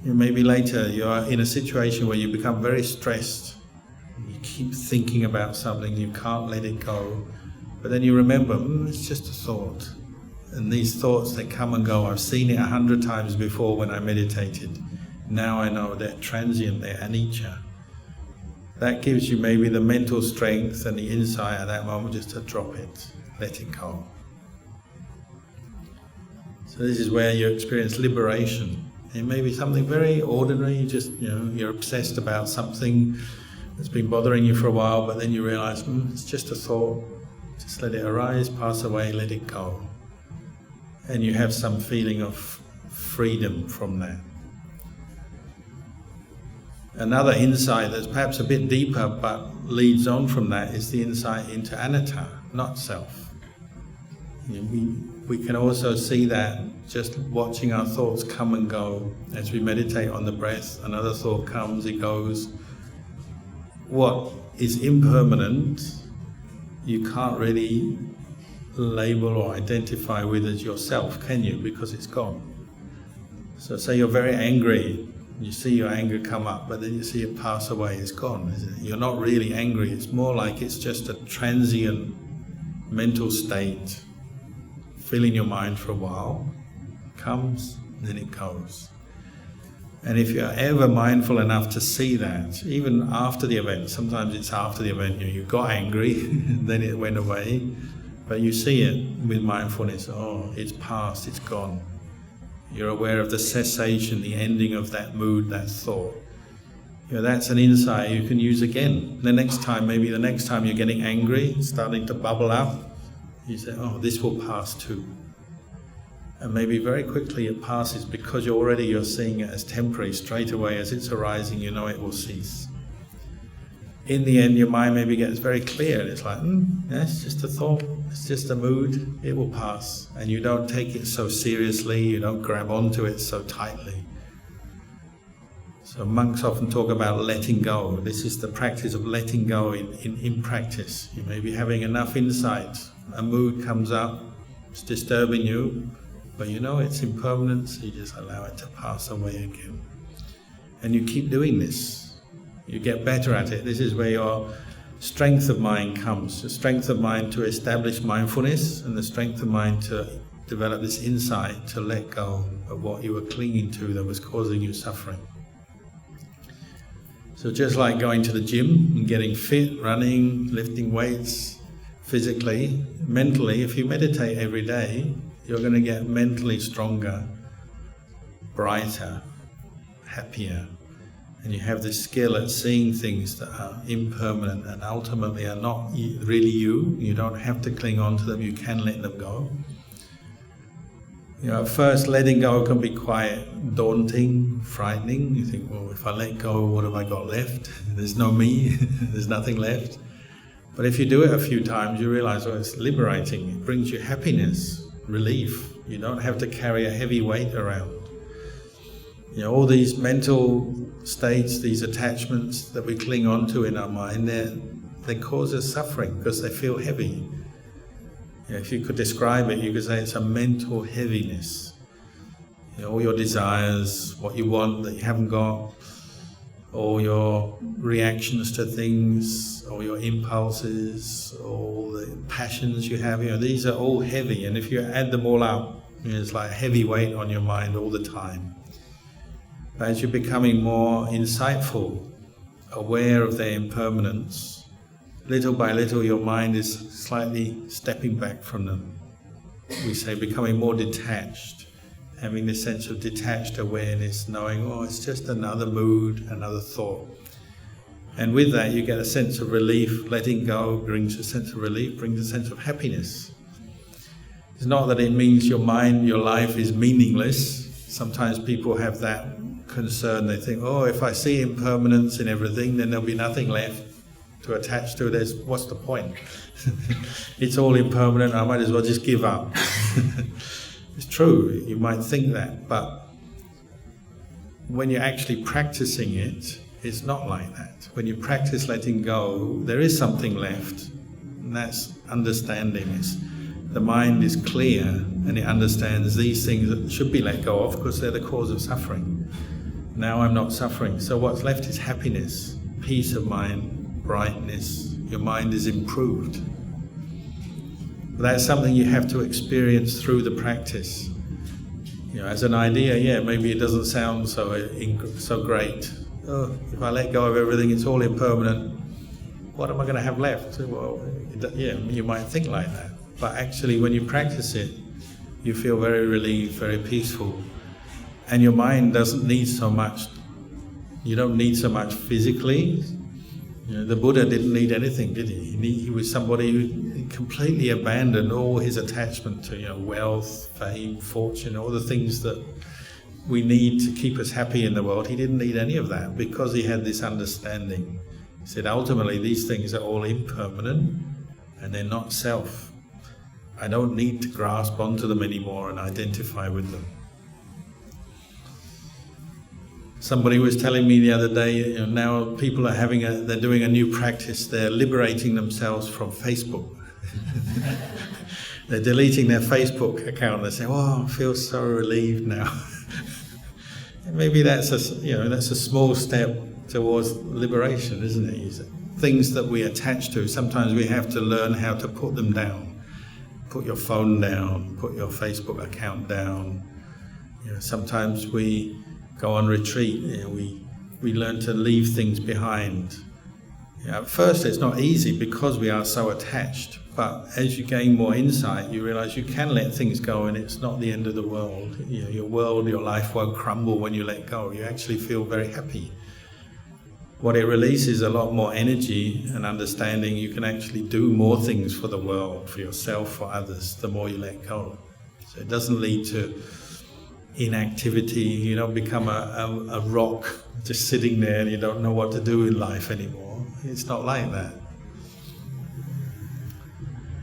Maybe later you're in a situation where you become very stressed. You keep thinking about something, you can't let it go. But then you remember, it's just a thought. And these thoughts, they come and go. I've seen it 100 times before when I meditated. Now I know they're transient, they're anicca. That gives you maybe the mental strength and the insight at that moment just to drop it, let it go. So this is where you experience liberation. It may be something very ordinary, just you're obsessed about something that's been bothering you for a while, but then you realize, it's just a thought. Just let it arise, pass away, let it go. And you have some feeling of freedom from that. Another insight that's perhaps a bit deeper but leads on from that is the insight into anatta, not self. We can also see that just watching our thoughts come and go. As we meditate on the breath, another thought comes, it goes. What is impermanent, you can't really label or identify with as yourself, can you? Because it's gone. So say you're very angry, you see your anger come up, but then you see it pass away, it's gone, isn't it? You're not really angry, it's more like it's just a transient mental state, filling your mind for a while, comes, then it goes. And if you're ever mindful enough to see that, even after the event, sometimes it's after the event, you got angry, then it went away, but you see it with mindfulness, oh, it's past, it's gone. You're aware of the cessation, the ending of that mood, that thought. That's an insight you can use again. Maybe the next time you're getting angry, it's starting to bubble up, you say, oh, this will pass too. And maybe very quickly it passes because you're seeing it as temporary. Straight away as it's arising, you know it will cease. In the end, your mind maybe gets very clear. It's like, it's just a thought, it's just a mood, it will pass. And you don't take it so seriously, you don't grab onto it so tightly. So monks often talk about letting go. This is the practice of letting go in practice. You may be having enough insight, a mood comes up, it's disturbing you, but you know it's impermanence, so you just allow it to pass away again. And you keep doing this. You get better at it. This is where your strength of mind comes. The strength of mind to establish mindfulness and the strength of mind to develop this insight to let go of what you were clinging to that was causing you suffering. So just like going to the gym and getting fit, running, lifting weights, physically, mentally, if you meditate every day, you're going to get mentally stronger, brighter, happier. And you have this skill at seeing things that are impermanent and ultimately are not really you. You don't have to cling on to them, you can let them go. At first letting go can be quite daunting, frightening. You think, well, if I let go, what have I got left? There's no me, there's nothing left. But if you do it a few times, you realize, it's liberating. It brings you happiness, relief. You don't have to carry a heavy weight around. All these mental states, these attachments that we cling on to in our mind, they cause us suffering because they feel heavy. If you could describe it, you could say it's a mental heaviness. All your desires, what you want that you haven't got, all your reactions to things, all your impulses, all the passions you have, these are all heavy. And if you add them all up, it's like a heavy weight on your mind all the time. But as you're becoming more insightful, aware of their impermanence, little by little your mind is slightly stepping back from them. We say becoming more detached, having this sense of detached awareness, knowing, it's just another mood, another thought. And with that you get a sense of relief. Letting go brings a sense of relief, brings a sense of happiness. It's not that it means your mind, your life is meaningless. Sometimes people have that concern. They think, if I see impermanence in everything, then there'll be nothing left to attach to. What's the point? It's all impermanent, I might as well just give up. It's true, you might think that, but when you're actually practicing it, it's not like that. When you practice letting go, there is something left, and that's understanding. The mind is clear and it understands these things that should be let go of because they're the cause of suffering. Now I'm not suffering, so what's left is happiness, peace of mind, brightness. Your mind is improved. But that's something you have to experience through the practice. As an idea, maybe it doesn't sound so great. If I let go of everything, it's all impermanent. What am I going to have left? Well, you might think like that. But actually, when you practice it, you feel very relieved, very peaceful. And your mind doesn't need so much. You don't need so much physically. The Buddha didn't need anything, did he? He was somebody who completely abandoned all his attachment to wealth, fame, fortune, all the things that we need to keep us happy in the world. He didn't need any of that because he had this understanding. He said, ultimately, these things are all impermanent and they're not self. I don't need to grasp onto them anymore and identify with them. Somebody was telling me the other day, now people are they're doing a new practice. They're liberating themselves from Facebook. They're deleting their Facebook account. They say, I feel so relieved now. And maybe that's a small step towards liberation, isn't it? Things that we attach to, sometimes we have to learn how to put them down. Put your phone down, put your Facebook account down. Sometimes we go on retreat, we learn to leave things behind. At first it's not easy because we are so attached, but as you gain more insight, you realize you can let things go and it's not the end of the world. Your life won't crumble when you let go. You actually feel very happy. What it releases a lot more energy and understanding. You can actually do more things for the world, for yourself, for others, the more you let go. So it doesn't lead to inactivity. You don't become a rock just sitting there and you don't know what to do in life anymore. It's not like that.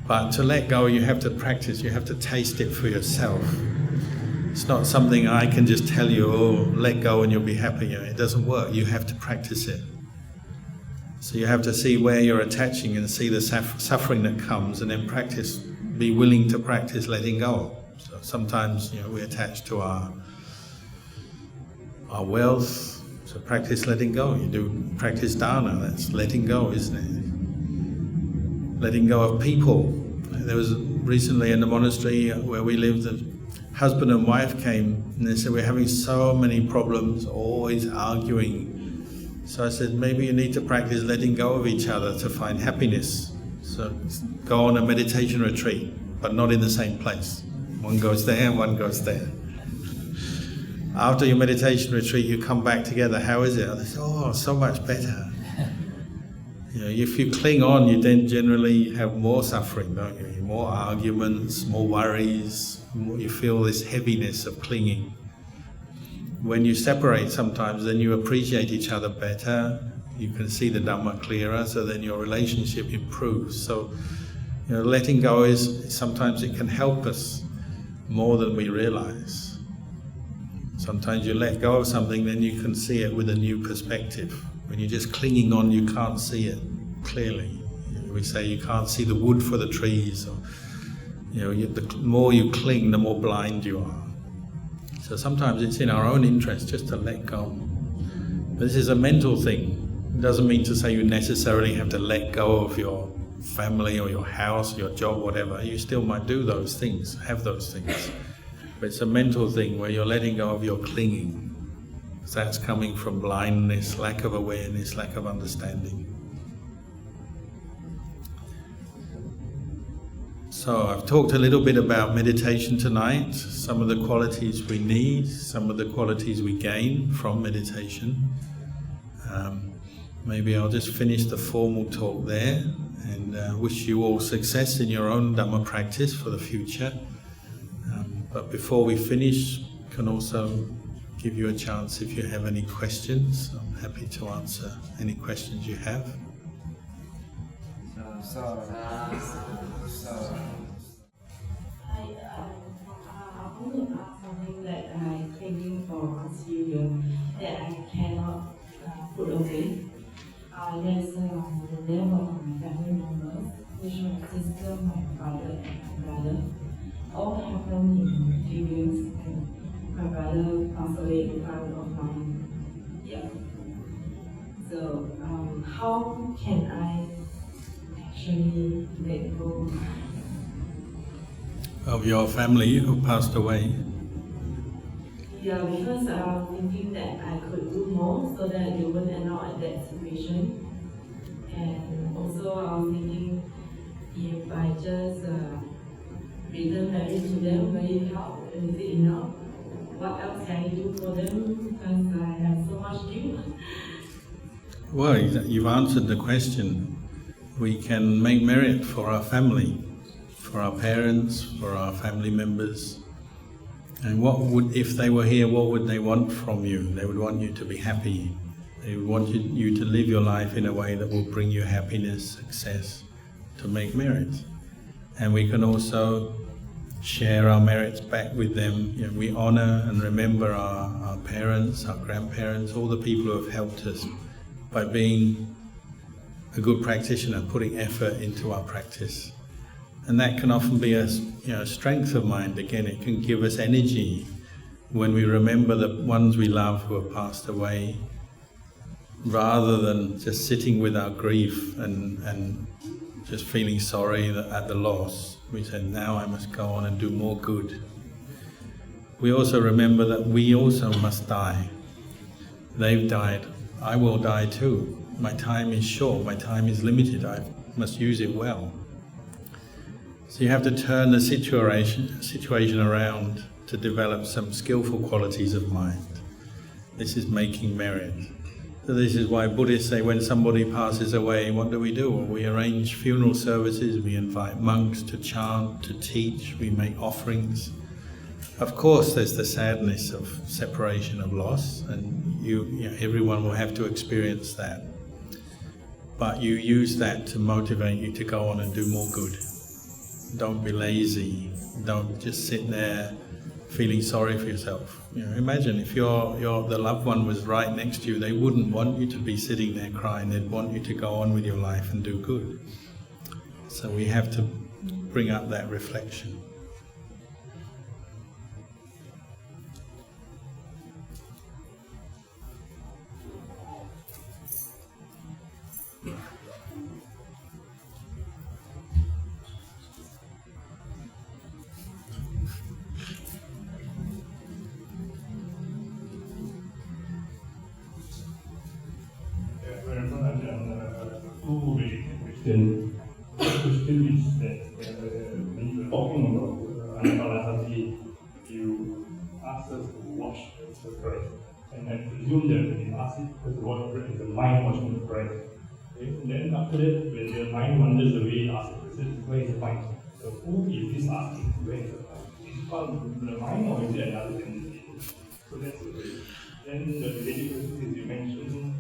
But to let go, you have to practice, you have to taste it for yourself. It's not something I can just tell you, oh, let go and you'll be happy. It doesn't work, you have to practice it. So you have to see where you're attaching and see the suffering that comes, and then practice, be willing to practice letting go. So sometimes we attach to our wealth, so practice letting go. You do practice dana, that's letting go, isn't it? Letting go of people. There was recently in the monastery where we lived, a husband and wife came and they said, we're having so many problems, always arguing. So I said, maybe you need to practice letting go of each other to find happiness. So go on a meditation retreat, but not in the same place. One goes there and one goes there. After your meditation retreat, you come back together. How is it? I said, oh, so much better. If you cling on, you then generally have more suffering, don't you? More arguments, more worries. You feel this heaviness of clinging. When you separate sometimes, then you appreciate each other better. You can see the Dhamma clearer, so then your relationship improves. So, letting go is, sometimes it can help us more than we realize. Sometimes you let go of something, then you can see it with a new perspective. When you're just clinging on, you can't see it clearly. We say you can't see the wood for the trees. Or, the more you cling, the more blind you are. So sometimes it's in our own interest just to let go. But this is a mental thing. It doesn't mean to say you necessarily have to let go of your family or your house, your job, whatever. You still might do those things, have those things. But it's a mental thing where you're letting go of your clinging. That's coming from blindness, lack of awareness, lack of understanding. So I've talked a little bit about meditation tonight, some of the qualities we need, some of the qualities we gain from meditation. Maybe I'll just finish the formal talk there and wish you all success in your own Dhamma practice for the future. But before we finish, I can also give you a chance if you have any questions. I'm happy to answer any questions you have. I want to ask something that I'm thinking for a few years that I cannot put away. There's the death of my family members, which my sister, my brother, and my brother. All happened in 2 years, and my brother passed away in front of mine. Yeah. So, how can I actually let go of your family who passed away? Yeah, because I'm thinking that I could do more so that they wouldn't end up at that situation. And also I'm thinking if I just return marriage to them, will it help? Is it enough? What else can I do for them? Because I have so much guilt. Well, you've answered the question. We can make merit for our family, for our parents, for our family members. And if they were here, what would they want from you? They would want you to be happy. They would want you to live your life in a way that will bring you happiness, success, to make merit. And we can also share our merits back with them. We honour and remember our parents, our grandparents, all the people who have helped us by being a good practitioner, putting effort into our practice. And that can often be a strength of mind. Again, it can give us energy when we remember the ones we love who have passed away, rather than just sitting with our grief and just feeling sorry at the loss. We say, now I must go on and do more good. We also remember that we also must die. They've died. I will die too. My time is short, my time is limited, I must use it well. So you have to turn the situation around to develop some skillful qualities of mind. This is making merit. So this is why Buddhists say when somebody passes away, what do? Well, we arrange funeral services, we invite monks to chant, to teach, we make offerings. Of course there's the sadness of separation, of loss, and everyone will have to experience that. But you use that to motivate you to go on and do more good. Don't be lazy, don't just sit there feeling sorry for yourself. Imagine if the loved one was right next to you, they wouldn't want you to be sitting there crying, they'd want you to go on with your life and do good. So we have to bring up that reflection. The question is that when you're talking about anapanasati, you ask us to watch the breath. And I presume that when you ask it to watch the breath, it's the mind watching the breath. Okay? And then after that, when the mind wanders away, ask the question, where is the mind? So who is this asking? Where is the mind? Is it part of the mind or is it another entity? So that's the way. Then the related question is you mentioned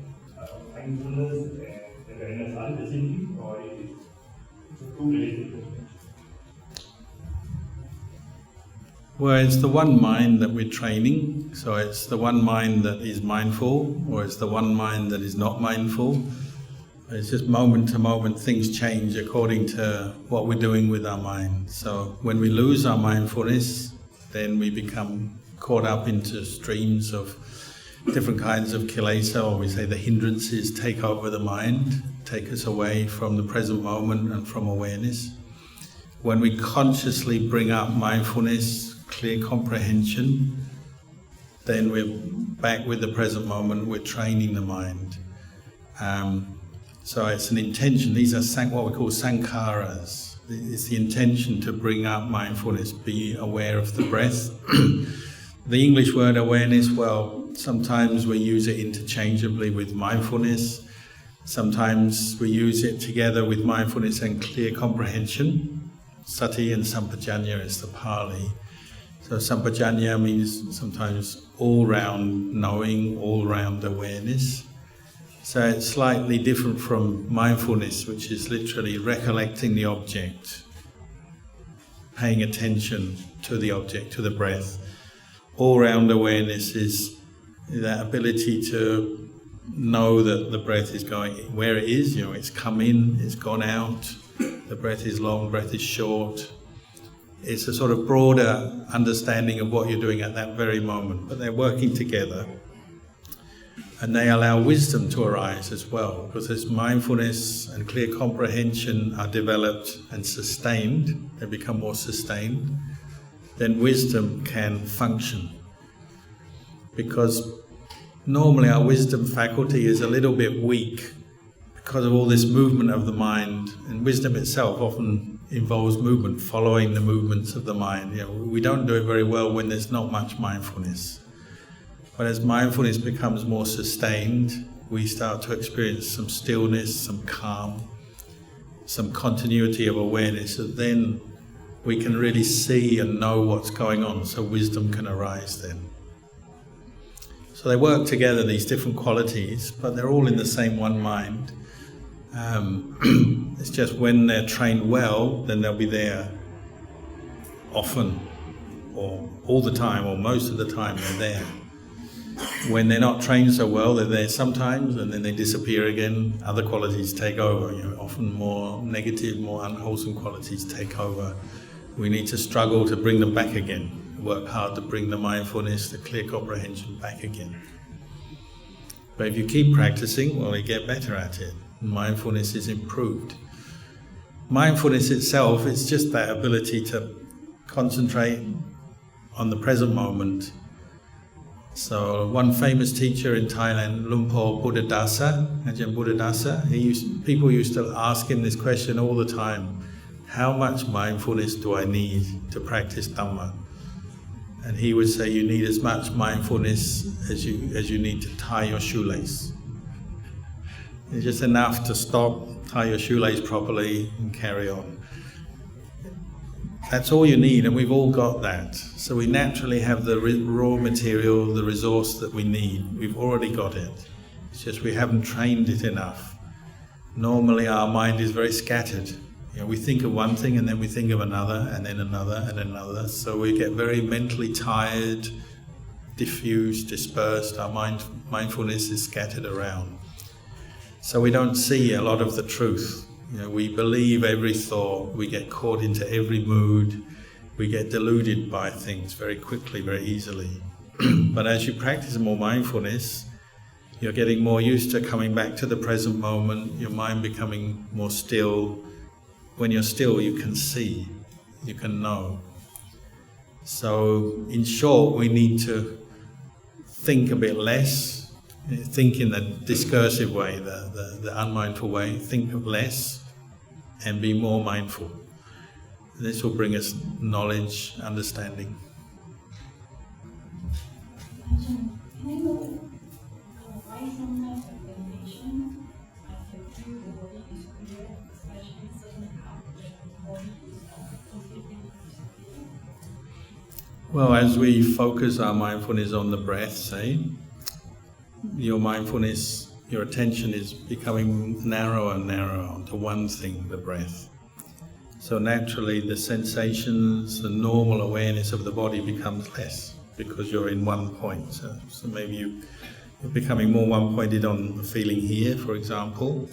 mindfulness and awareness. Are they the same thing or is it two related questions? Well, it's the one mind that we're training, so it's the one mind that is mindful, or it's the one mind that is not mindful. It's just moment to moment things change according to what we're doing with our mind. So when we lose our mindfulness, then we become caught up into streams of different kinds of kilesa, or we say the hindrances take over the mind, take us away from the present moment and from awareness. When we consciously bring up mindfulness, clear comprehension, then we're back with the present moment, we're training the mind. So it's an intention. These are what we call sankharas. It's the intention to bring up mindfulness, be aware of the breath. The English word awareness, well, sometimes we use it interchangeably with mindfulness. Sometimes we use it together with mindfulness and clear comprehension. Sati and sampajanya is the Pali. So sampajanya means sometimes all-round knowing, all-round awareness. So it's slightly different from mindfulness, which is literally recollecting the object, paying attention to the object, to the breath. All-round awareness is that ability to know that the breath is going where it is, it's come in, it's gone out, the breath is long, breath is short. It's a sort of broader understanding of what you're doing at that very moment, but they're working together. And they allow wisdom to arise as well, because as mindfulness and clear comprehension are developed and sustained, they become more sustained, then wisdom can function. Because normally our wisdom faculty is a little bit weak because of all this movement of the mind, and wisdom itself often involves movement, following the movements of the mind. We don't do it very well when there's not much mindfulness. But as mindfulness becomes more sustained, we start to experience some stillness, some calm, some continuity of awareness, and then we can really see and know what's going on, so wisdom can arise then. So they work together, these different qualities, but they're all in the same one mind. It's just when they're trained well, then they'll be there often, or all the time, or most of the time they're there. When they're not trained so well, they're there sometimes and then they disappear again. Other qualities take over. Often more negative, more unwholesome qualities take over. We need to struggle to bring them back again. Work hard to bring the mindfulness, the clear comprehension back again. But if you keep practicing, well, you get better at it. Mindfulness is improved. Mindfulness itself is just that ability to concentrate on the present moment, So one famous teacher in Thailand, Lumpur Buddhadasa, Ajahn Buddhadasa, people used to ask him this question all the time: how much mindfulness do I need to practice Dhamma? And he would say, you need as much mindfulness as you need to tie your shoelace. It's just enough to stop, tie your shoelace properly and carry on. That's all you need, and we've all got that. So we naturally have the raw material, the resource that we need. We've already got it. It's just we haven't trained it enough. Normally our mind is very scattered. We think of one thing and then we think of another and then another and another. So we get very mentally tired, diffused, dispersed. Our mindfulness is scattered around. So we don't see a lot of the truth. We believe every thought, we get caught into every mood, we get deluded by things very quickly, very easily. But as you practice more mindfulness, you're getting more used to coming back to the present moment, your mind becoming more still. When you're still, you can see, you can know. So in short, we need to think a bit less, think in the discursive way, the unmindful way, think of less and be more mindful. This will bring us knowledge, understanding. Ajahn, can I know why sometimes at meditation I can feel the body is clear, especially certain parts that the body is completely disappearing? Well, as we focus our mindfulness on the breath, say, your mindfulness, your attention is becoming narrower and narrower onto one thing, the breath. So naturally the sensations, the normal awareness of the body becomes less because you're in one point. So maybe you're becoming more one-pointed on the feeling here, for example.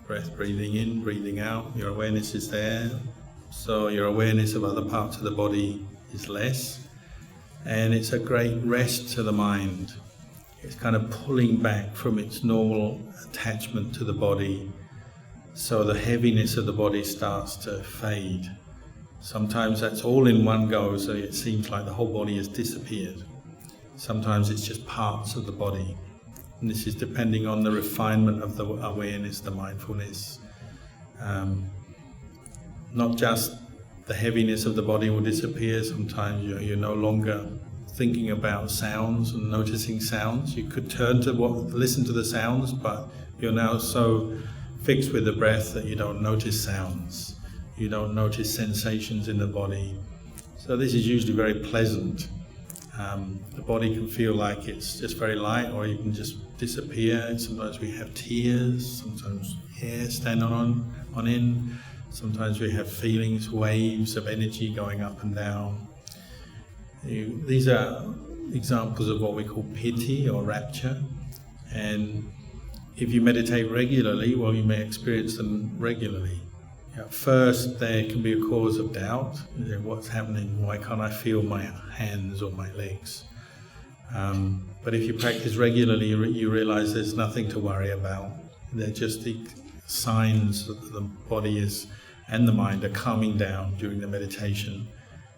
Breath breathing in, breathing out, your awareness is there. So your awareness of other parts of the body is less. And it's a great rest to the mind. It's kind of pulling back from its normal attachment to the body, so the heaviness of the body starts to fade. Sometimes that's all in one go, so it seems like the whole body has disappeared. Sometimes it's just parts of the body. And this is depending on the refinement of the awareness, the mindfulness. Not just the heaviness of the body will disappear, sometimes you're no longer thinking about sounds and noticing sounds. You could turn to listen to the sounds, but you're now so fixed with the breath that you don't notice sounds. You don't notice sensations in the body. So this is usually very pleasant. The body can feel like it's just very light, or you can just disappear. Sometimes we have tears, sometimes hair stand on end. Sometimes we have feelings, waves of energy going up and down. These are examples of what we call piti or rapture, and if you meditate regularly, well, you may experience them regularly. At first there can be a cause of doubt. What's happening? Why can't I feel my hands or my legs? But if you practice regularly, you realize there's nothing to worry about. They're just the signs that the body and the mind are calming down during the meditation.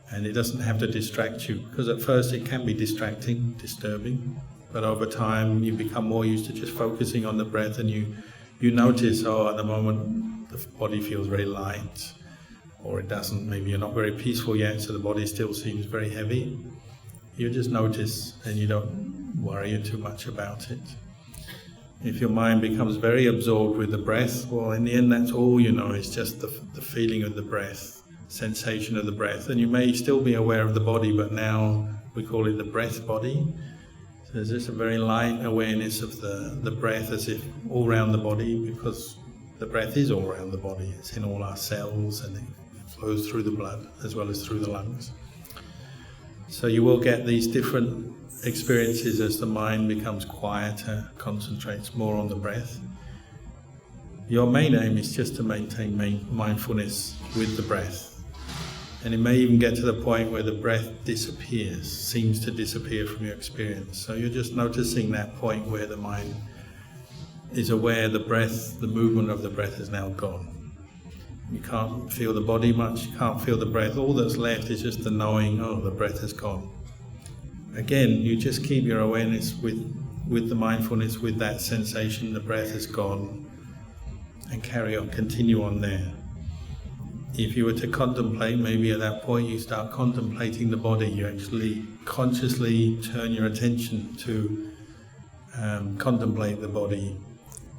And it doesn't have to distract you, because at first it can be distracting, disturbing, but over time you become more used to just focusing on the breath, and you notice, at the moment the body feels very light, or it doesn't, maybe you're not very peaceful yet, so the body still seems very heavy. You just notice and you don't worry too much about it. If your mind becomes very absorbed with the breath, well, in the end that's all you know, it's just the feeling of the breath, sensation of the breath, and you may still be aware of the body, but now we call it the breath body. So there's just a very light awareness of the breath as if all around the body, because the breath is all around the body. It's in all our cells and it flows through the blood as well as through the lungs. So you will get these different experiences as the mind becomes quieter, concentrates more on the breath. Your main aim is just to maintain mindfulness with the breath. And it may even get to the point where the breath disappears, seems to disappear from your experience. So you're just noticing that point where the mind is aware the breath, the movement of the breath is now gone. You can't feel the body much, you can't feel the breath. All that's left is just the knowing, the breath has gone. again, you just keep your awareness with the mindfulness, with that sensation, the breath is gone, and carry on, continue on there. If you were to contemplate, maybe at that point you start contemplating the body, you actually consciously turn your attention to contemplate the body,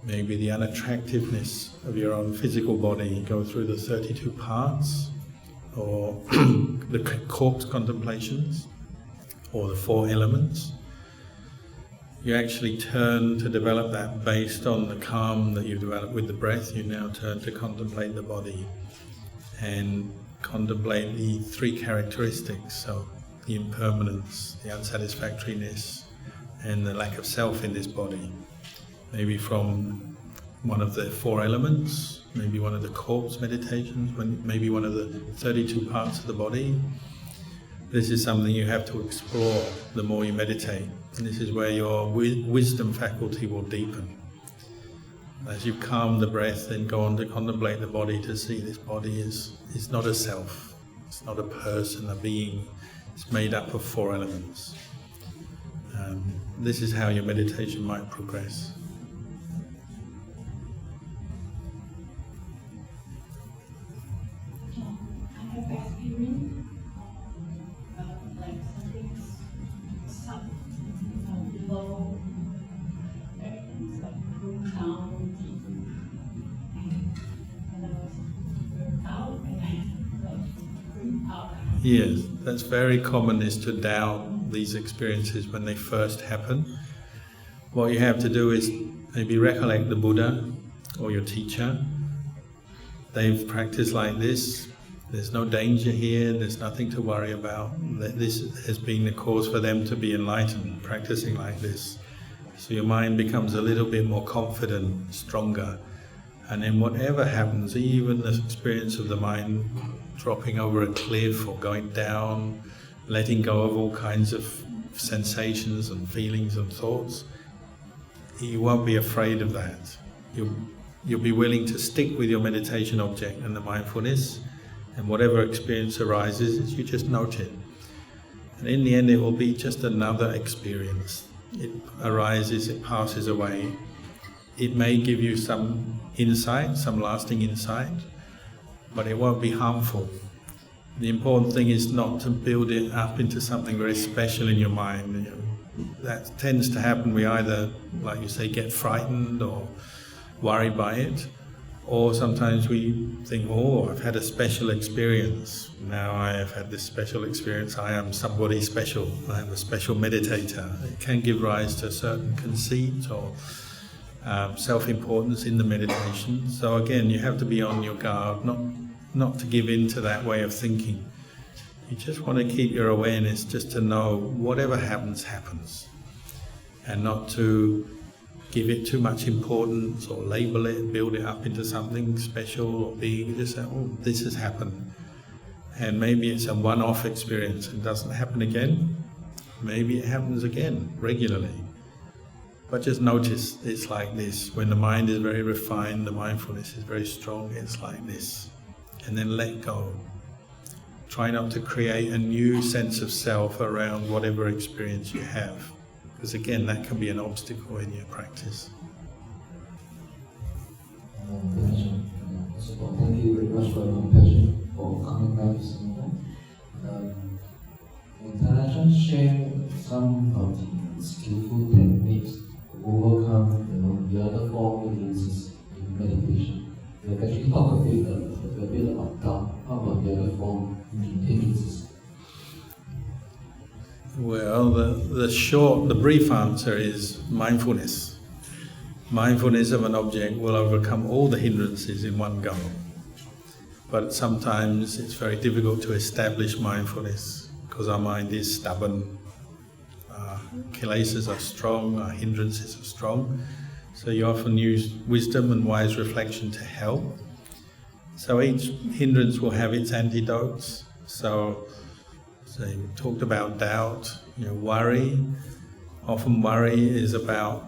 maybe the unattractiveness of your own physical body, go through the 32 parts, or the corpse contemplations, or the 4 elements. You actually turn to develop that based on the calm that you've developed with the breath. You now turn to contemplate the body and contemplate the 3 characteristics, so the impermanence, the unsatisfactoriness, and the lack of self in this body. Maybe from one of the 4 elements, maybe one of the corpse meditations, maybe one of the 32 parts of the body. This is something you have to explore the more you meditate, and this is where your wisdom faculty will deepen. As you calm the breath, then go on to contemplate the body, to see this body is not a self, it's not a person, a being. It's made up of 4 elements. This is how your meditation might progress. I have experienced like something's below, it's like going down deep, and I was going out and I like going out. Yes, that's very common, is to doubt these experiences when they first happen. What you have to do is maybe recollect the Buddha or your teacher. They've practiced like this. There's no danger here, there's nothing to worry about. This has been the cause for them to be enlightened, practicing like this. So your mind becomes a little bit more confident, stronger. And then whatever happens, even the experience of the mind dropping over a cliff or going down, letting go of all kinds of sensations and feelings and thoughts, you won't be afraid of that. You'll be willing to stick with your meditation object and the mindfulness, and whatever experience arises, you just note it. And in the end it will be just another experience. It arises, it passes away. It may give you some insight, some lasting insight, but it won't be harmful. The important thing is not to build it up into something very special in your mind. That tends to happen. We either, like you say, get frightened or worried by it, or sometimes we think, oh, I've had a special experience. Now I have had this special experience. I am somebody special. I am a special meditator. It can give rise to a certain conceit or self-importance in the meditation. So again, you have to be on your guard, not to give in to that way of thinking. You just want to keep your awareness just to know whatever happens, happens, and not to give it too much importance or label it, build it up into something special or big. Just say, oh, this has happened. And maybe it's a one-off experience and doesn't happen again. Maybe it happens again regularly. But just notice it's like this. When the mind is very refined, the mindfulness is very strong, it's like this. And then let go. Try not to create a new sense of self around whatever experience you have, because again, that can be an obstacle in your practice. First of all, thank you very much for your compassion for coming back to Singapore. Can I just share some of the skillful techniques to overcome, the other 4 hindrances in meditation? We have actually talked a bit about Dhamma. How about the other 4 hindrances? Well, the brief answer is mindfulness. Mindfulness of an object will overcome all the hindrances in one go. But sometimes it's very difficult to establish mindfulness because our mind is stubborn. Our kilesas are strong, our hindrances are strong. So you often use wisdom and wise reflection to help. So each hindrance will have its antidotes. So we talked about doubt, worry. Often worry is about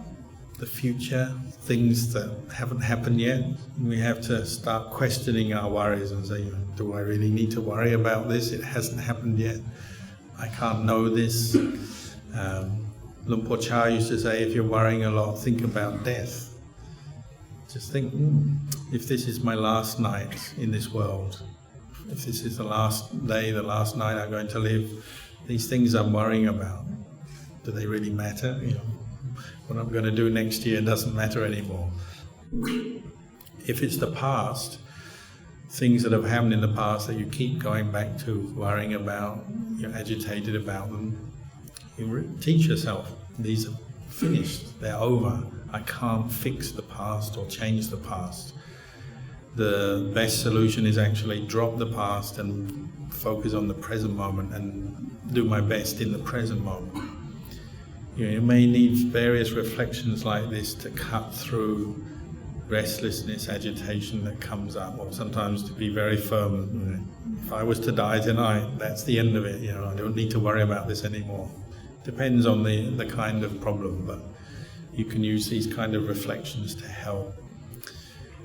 the future, things that haven't happened yet. We have to start questioning our worries and say, do I really need to worry about this? It hasn't happened yet. I can't know this. Luang Por Chah used to say, if you're worrying a lot, think about death. Just think, if this is my last night in this world, if this is the last day, the last night I'm going to live, these things I'm worrying about, do they really matter? What I'm going to do next year doesn't matter anymore. If it's the past, things that have happened in the past that you keep going back to, worrying about, you're agitated about them, you teach yourself, these are finished, they're over. I can't fix the past or change the past. The best solution is actually drop the past and focus on the present moment and do my best in the present moment. You may need various reflections like this to cut through restlessness, agitation that comes up, or sometimes to be very firm. If I was to die tonight, that's the end of it. I don't need to worry about this anymore. Depends on the kind of problem, but you can use these kind of reflections to help.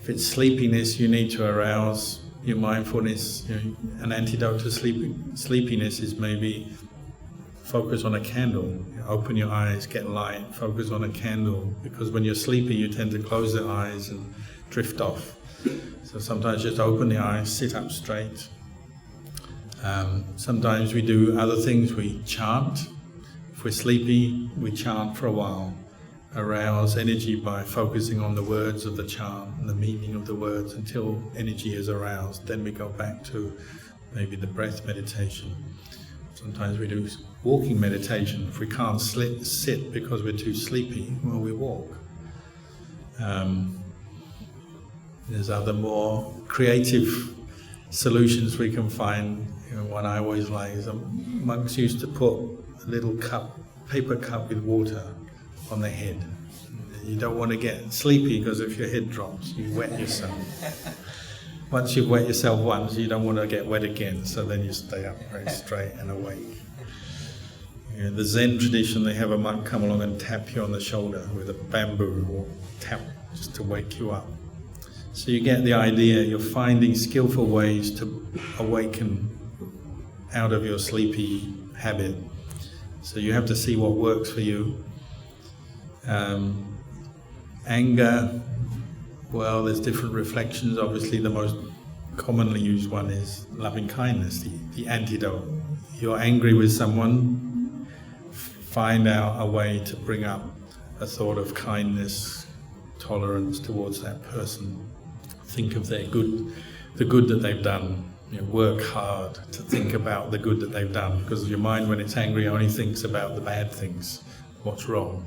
If it's sleepiness, you need to arouse your mindfulness. An antidote to sleepiness is maybe focus on a candle. Open your eyes, get light, focus on a candle. Because when you're sleepy, you tend to close the eyes and drift off. So sometimes just open the eyes, sit up straight. Sometimes we do other things. We chant. If we're sleepy, we chant for a while. Arouse energy by focusing on the words of the chant and the meaning of the words until energy is aroused. Then we go back to maybe the breath meditation. Sometimes we do walking meditation. If we can't sit because we're too sleepy, well, we walk. There's other more creative solutions we can find. One I always like is monks used to put a little paper cup with water on the head. You don't want to get sleepy because if your head drops, you wet yourself. Once you've wet yourself once, you don't want to get wet again, so then you stay up very straight and awake. In the Zen tradition, they have a monk come along and tap you on the shoulder with a bamboo, or tap just to wake you up. So you get the idea, you're finding skillful ways to awaken out of your sleepy habit. So you have to see what works for you. Anger, well, there's different reflections. Obviously the most commonly used one is loving kindness, the antidote. You're angry with someone, find out a way to bring up a thought of kindness, tolerance towards that person. Think of the good that they've done. Work hard to think about the good that they've done, because your mind, when it's angry, only thinks about the bad things, what's wrong.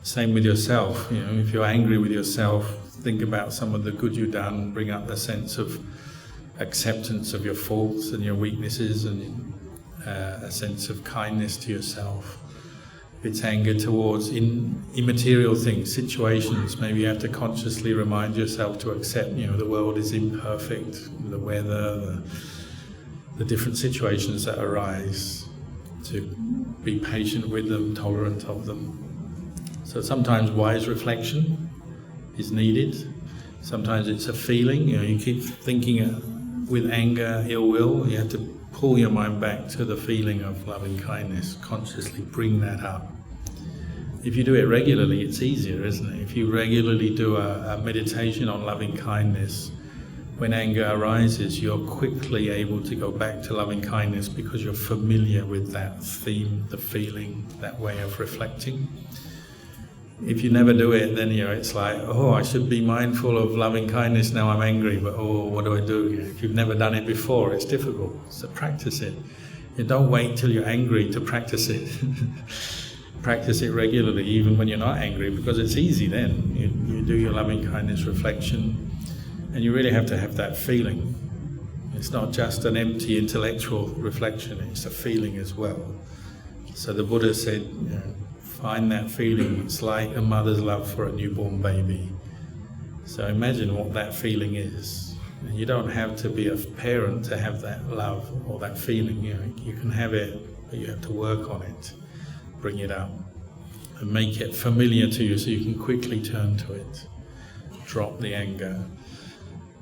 Same with yourself. If you're angry with yourself, think about some of the good you've done, bring up a sense of acceptance of your faults and your weaknesses, and a sense of kindness to yourself. If it's anger towards immaterial things, situations, maybe you have to consciously remind yourself to accept, the world is imperfect, the weather, the different situations that arise, to be patient with them, tolerant of them. So sometimes wise reflection is needed. Sometimes it's a feeling. You keep thinking with anger, ill will. You have to pull your mind back to the feeling of loving kindness. Consciously bring that up. If you do it regularly, it's easier, isn't it? If you regularly do a meditation on loving kindness, when anger arises, you're quickly able to go back to loving kindness because you're familiar with that theme, the feeling, that way of reflecting. If you never do it, then it's like, I should be mindful of loving kindness, now I'm angry, but what do I do? If you've never done it before, it's difficult, so practice it. Don't wait till you're angry to practice it. Practice it regularly, even when you're not angry, because it's easy then. You do your loving kindness reflection, and you really have to have that feeling. It's not just an empty intellectual reflection, it's a feeling as well. So the Buddha said, find that feeling. It's like a mother's love for a newborn baby. So imagine what that feeling is. And you don't have to be a parent to have that love or that feeling. You can have it, but you have to work on it. Bring it up and make it familiar to you so you can quickly turn to it. Drop the anger.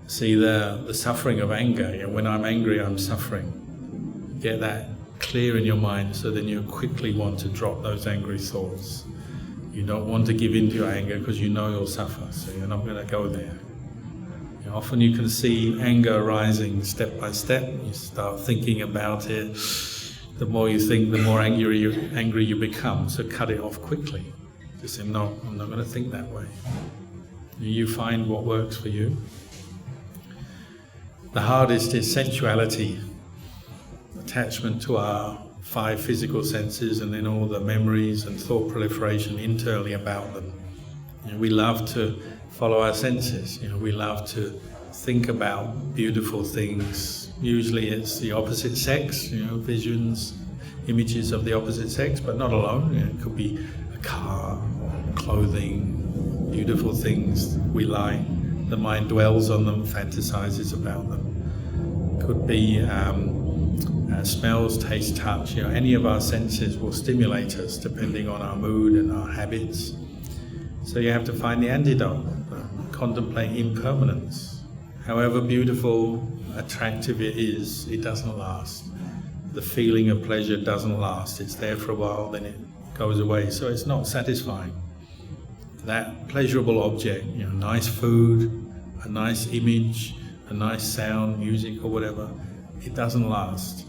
See the suffering of anger. When I'm angry, I'm suffering. Get that clear in your mind, so then you quickly want to drop those angry thoughts. You don't want to give in to your anger because you know you'll suffer, so you're not going to go there. Often you can see anger arising step by step. You start thinking about it. The more you think, the more angry you become. So cut it off quickly. Just say, no, I'm not going to think that way. You find what works for you. The hardest is sensuality, attachment to our 5 physical senses, and then all the memories and thought proliferation internally about them. We love to follow our senses. We love to think about beautiful things. Usually it's the opposite sex, visions, images of the opposite sex, but not alone. It could be a car, clothing, beautiful things we like. The mind dwells on them, fantasizes about them. Could be smells, taste, touch. Any of our senses will stimulate us depending on our mood and our habits. So you have to find the antidote. Contemplate impermanence. However beautiful, attractive it is, it doesn't last. The feeling of pleasure doesn't last. It's there for a while, then it goes away. So it's not satisfying. That pleasurable object, nice food, a nice image, a nice sound, music or whatever, it doesn't last.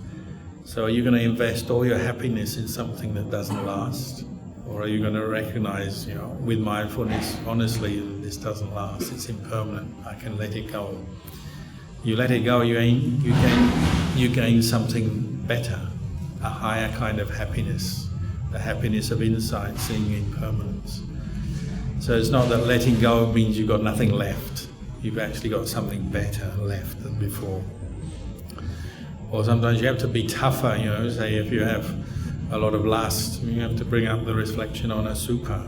So are you going to invest all your happiness in something that doesn't last? Or are you going to recognize, with mindfulness, honestly, this doesn't last, it's impermanent, I can let it go. You let it go, you gain something better, a higher kind of happiness, the happiness of insight, seeing impermanence. So it's not that letting go means you've got nothing left, you've actually got something better left than before. Or sometimes you have to be tougher, say if you have a lot of lust, you have to bring up the reflection on a supa.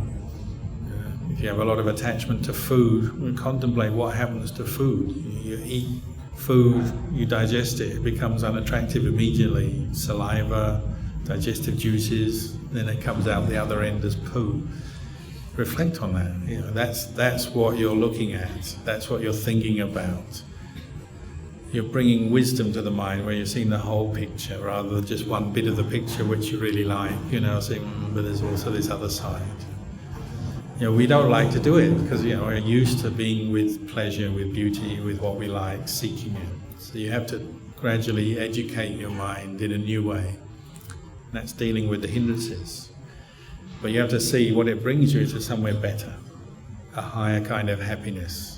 If you have a lot of attachment to food, contemplate what happens to food. You eat food, you digest it, it becomes unattractive immediately. Saliva, digestive juices, then it comes out the other end as poo. Reflect on that. That's what you're looking at. That's what you're thinking about. You're bringing wisdom to the mind where you're seeing the whole picture rather than just one bit of the picture which you really like, saying, but there's also this other side. We don't like to do it because, we're used to being with pleasure, with beauty, with what we like, seeking it. So you have to gradually educate your mind in a new way. And that's dealing with the hindrances. But you have to see what it brings you to somewhere better, a higher kind of happiness.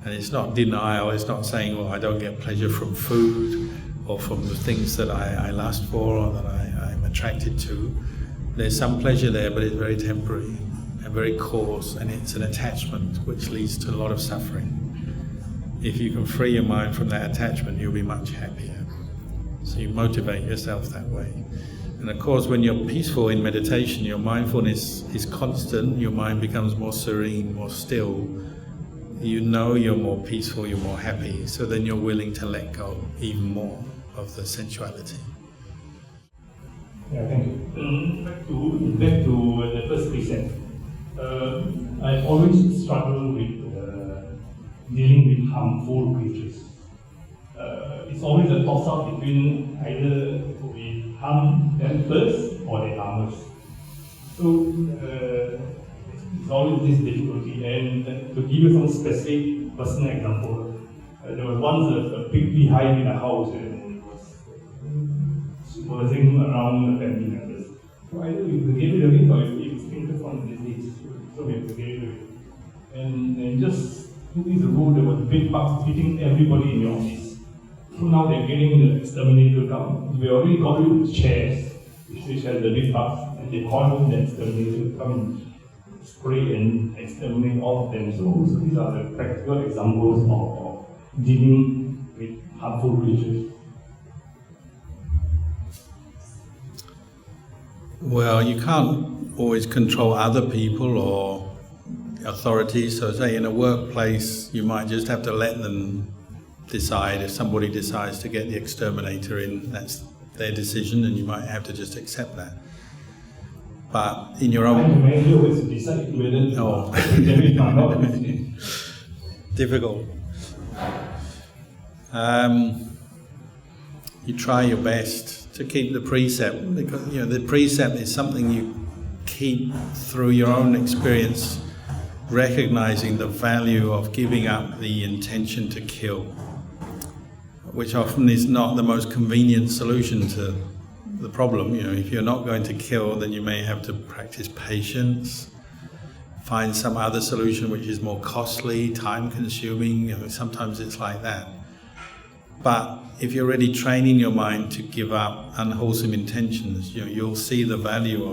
And it's not denial, it's not saying, I don't get pleasure from food or from the things that I lust for or that I'm attracted to. There's some pleasure there, but it's very temporary and very coarse, and it's an attachment which leads to a lot of suffering. If you can free your mind from that attachment, you'll be much happier. So you motivate yourself that way. And of course, when you're peaceful in meditation, your mindfulness is constant, your mind becomes more serene, more still. You're more peaceful, you're more happy, so then you're willing to let go even more of the sensuality. Yeah, thank you. Back to the first precept. I've always struggled with dealing with harmful creatures. It's always a toss-up between either we harm them first or they harm us. So it's always this difficulty. And to give you some specific personal example, there was once a pig behind in a house and it was buzzing around the family members. So either we get rid of it or if it's interferon disease, so we have to get rid of it. And just 2 weeks ago, there was bed bugs hitting everybody in the office. So now they're getting the exterminator down. We already got rid of chairs, which has the bed bugs, and they call the exterminator to come and spray and exterminate all of them. So these are the practical examples of dealing with harmful creatures. Well, you can't always control other people or authorities. So say in a workplace, you might just have to let them decide. If somebody decides to get the exterminator in, that's their decision, and you might have to just accept that. But in your own... The manager has to decide whether difficult. You try your best to keep the precept, because the precept is something you keep through your own experience, recognizing the value of giving up the intention to kill, which often is not the most convenient solution to the problem. If you're not going to kill, then you may have to practice patience, find some other solution which is more costly, time-consuming. Sometimes it's like that. But if you're already training your mind to give up unwholesome intentions, you'll see the value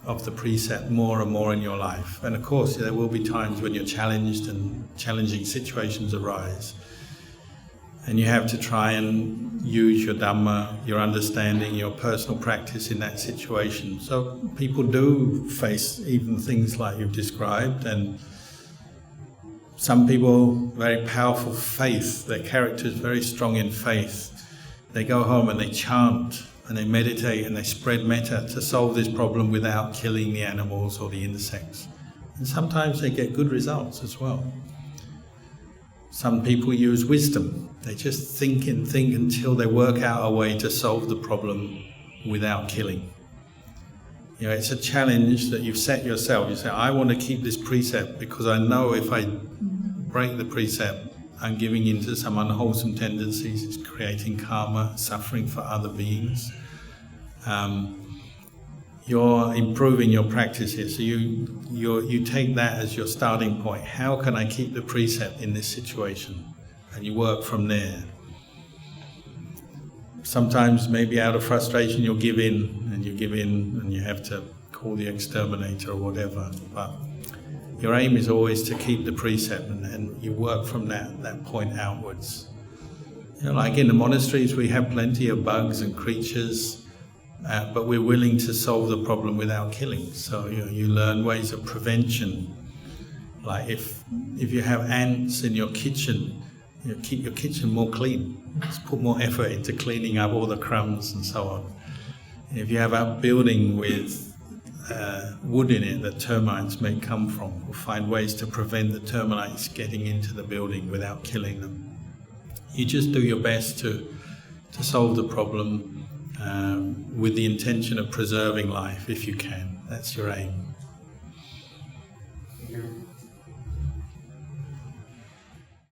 of the precept more and more in your life. And of course, there will be times when you're challenged and challenging situations arise. And you have to try and use your Dhamma, your understanding, your personal practice in that situation. So people do face even things like you've described, and some people, very powerful faith, their character is very strong in faith. They go home and they chant and they meditate and they spread metta to solve this problem without killing the animals or the insects. And sometimes they get good results as well. Some people use wisdom. They just think and think until they work out a way to solve the problem without killing. It's a challenge that you've set yourself. You say, I want to keep this precept because I know if I break the precept, I'm giving into some unwholesome tendencies, it's creating karma, suffering for other beings. You're improving your practice here, so you take that as your starting point. How can I keep the precept in this situation? And you work from there. Sometimes maybe out of frustration you'll give in, and you have to call the exterminator or whatever. But your aim is always to keep the precept, and you work from that point outwards. Like in the monasteries we have plenty of bugs and creatures, but we're willing to solve the problem without killing. So you learn ways of prevention. Like if you have ants in your kitchen, keep your kitchen more clean. Just put more effort into cleaning up all the crumbs and so on. And if you have a building with wood in it that termites may come from, we'll find ways to prevent the termites getting into the building without killing them. You just do your best to solve the problem with the intention of preserving life if you can. That's your aim.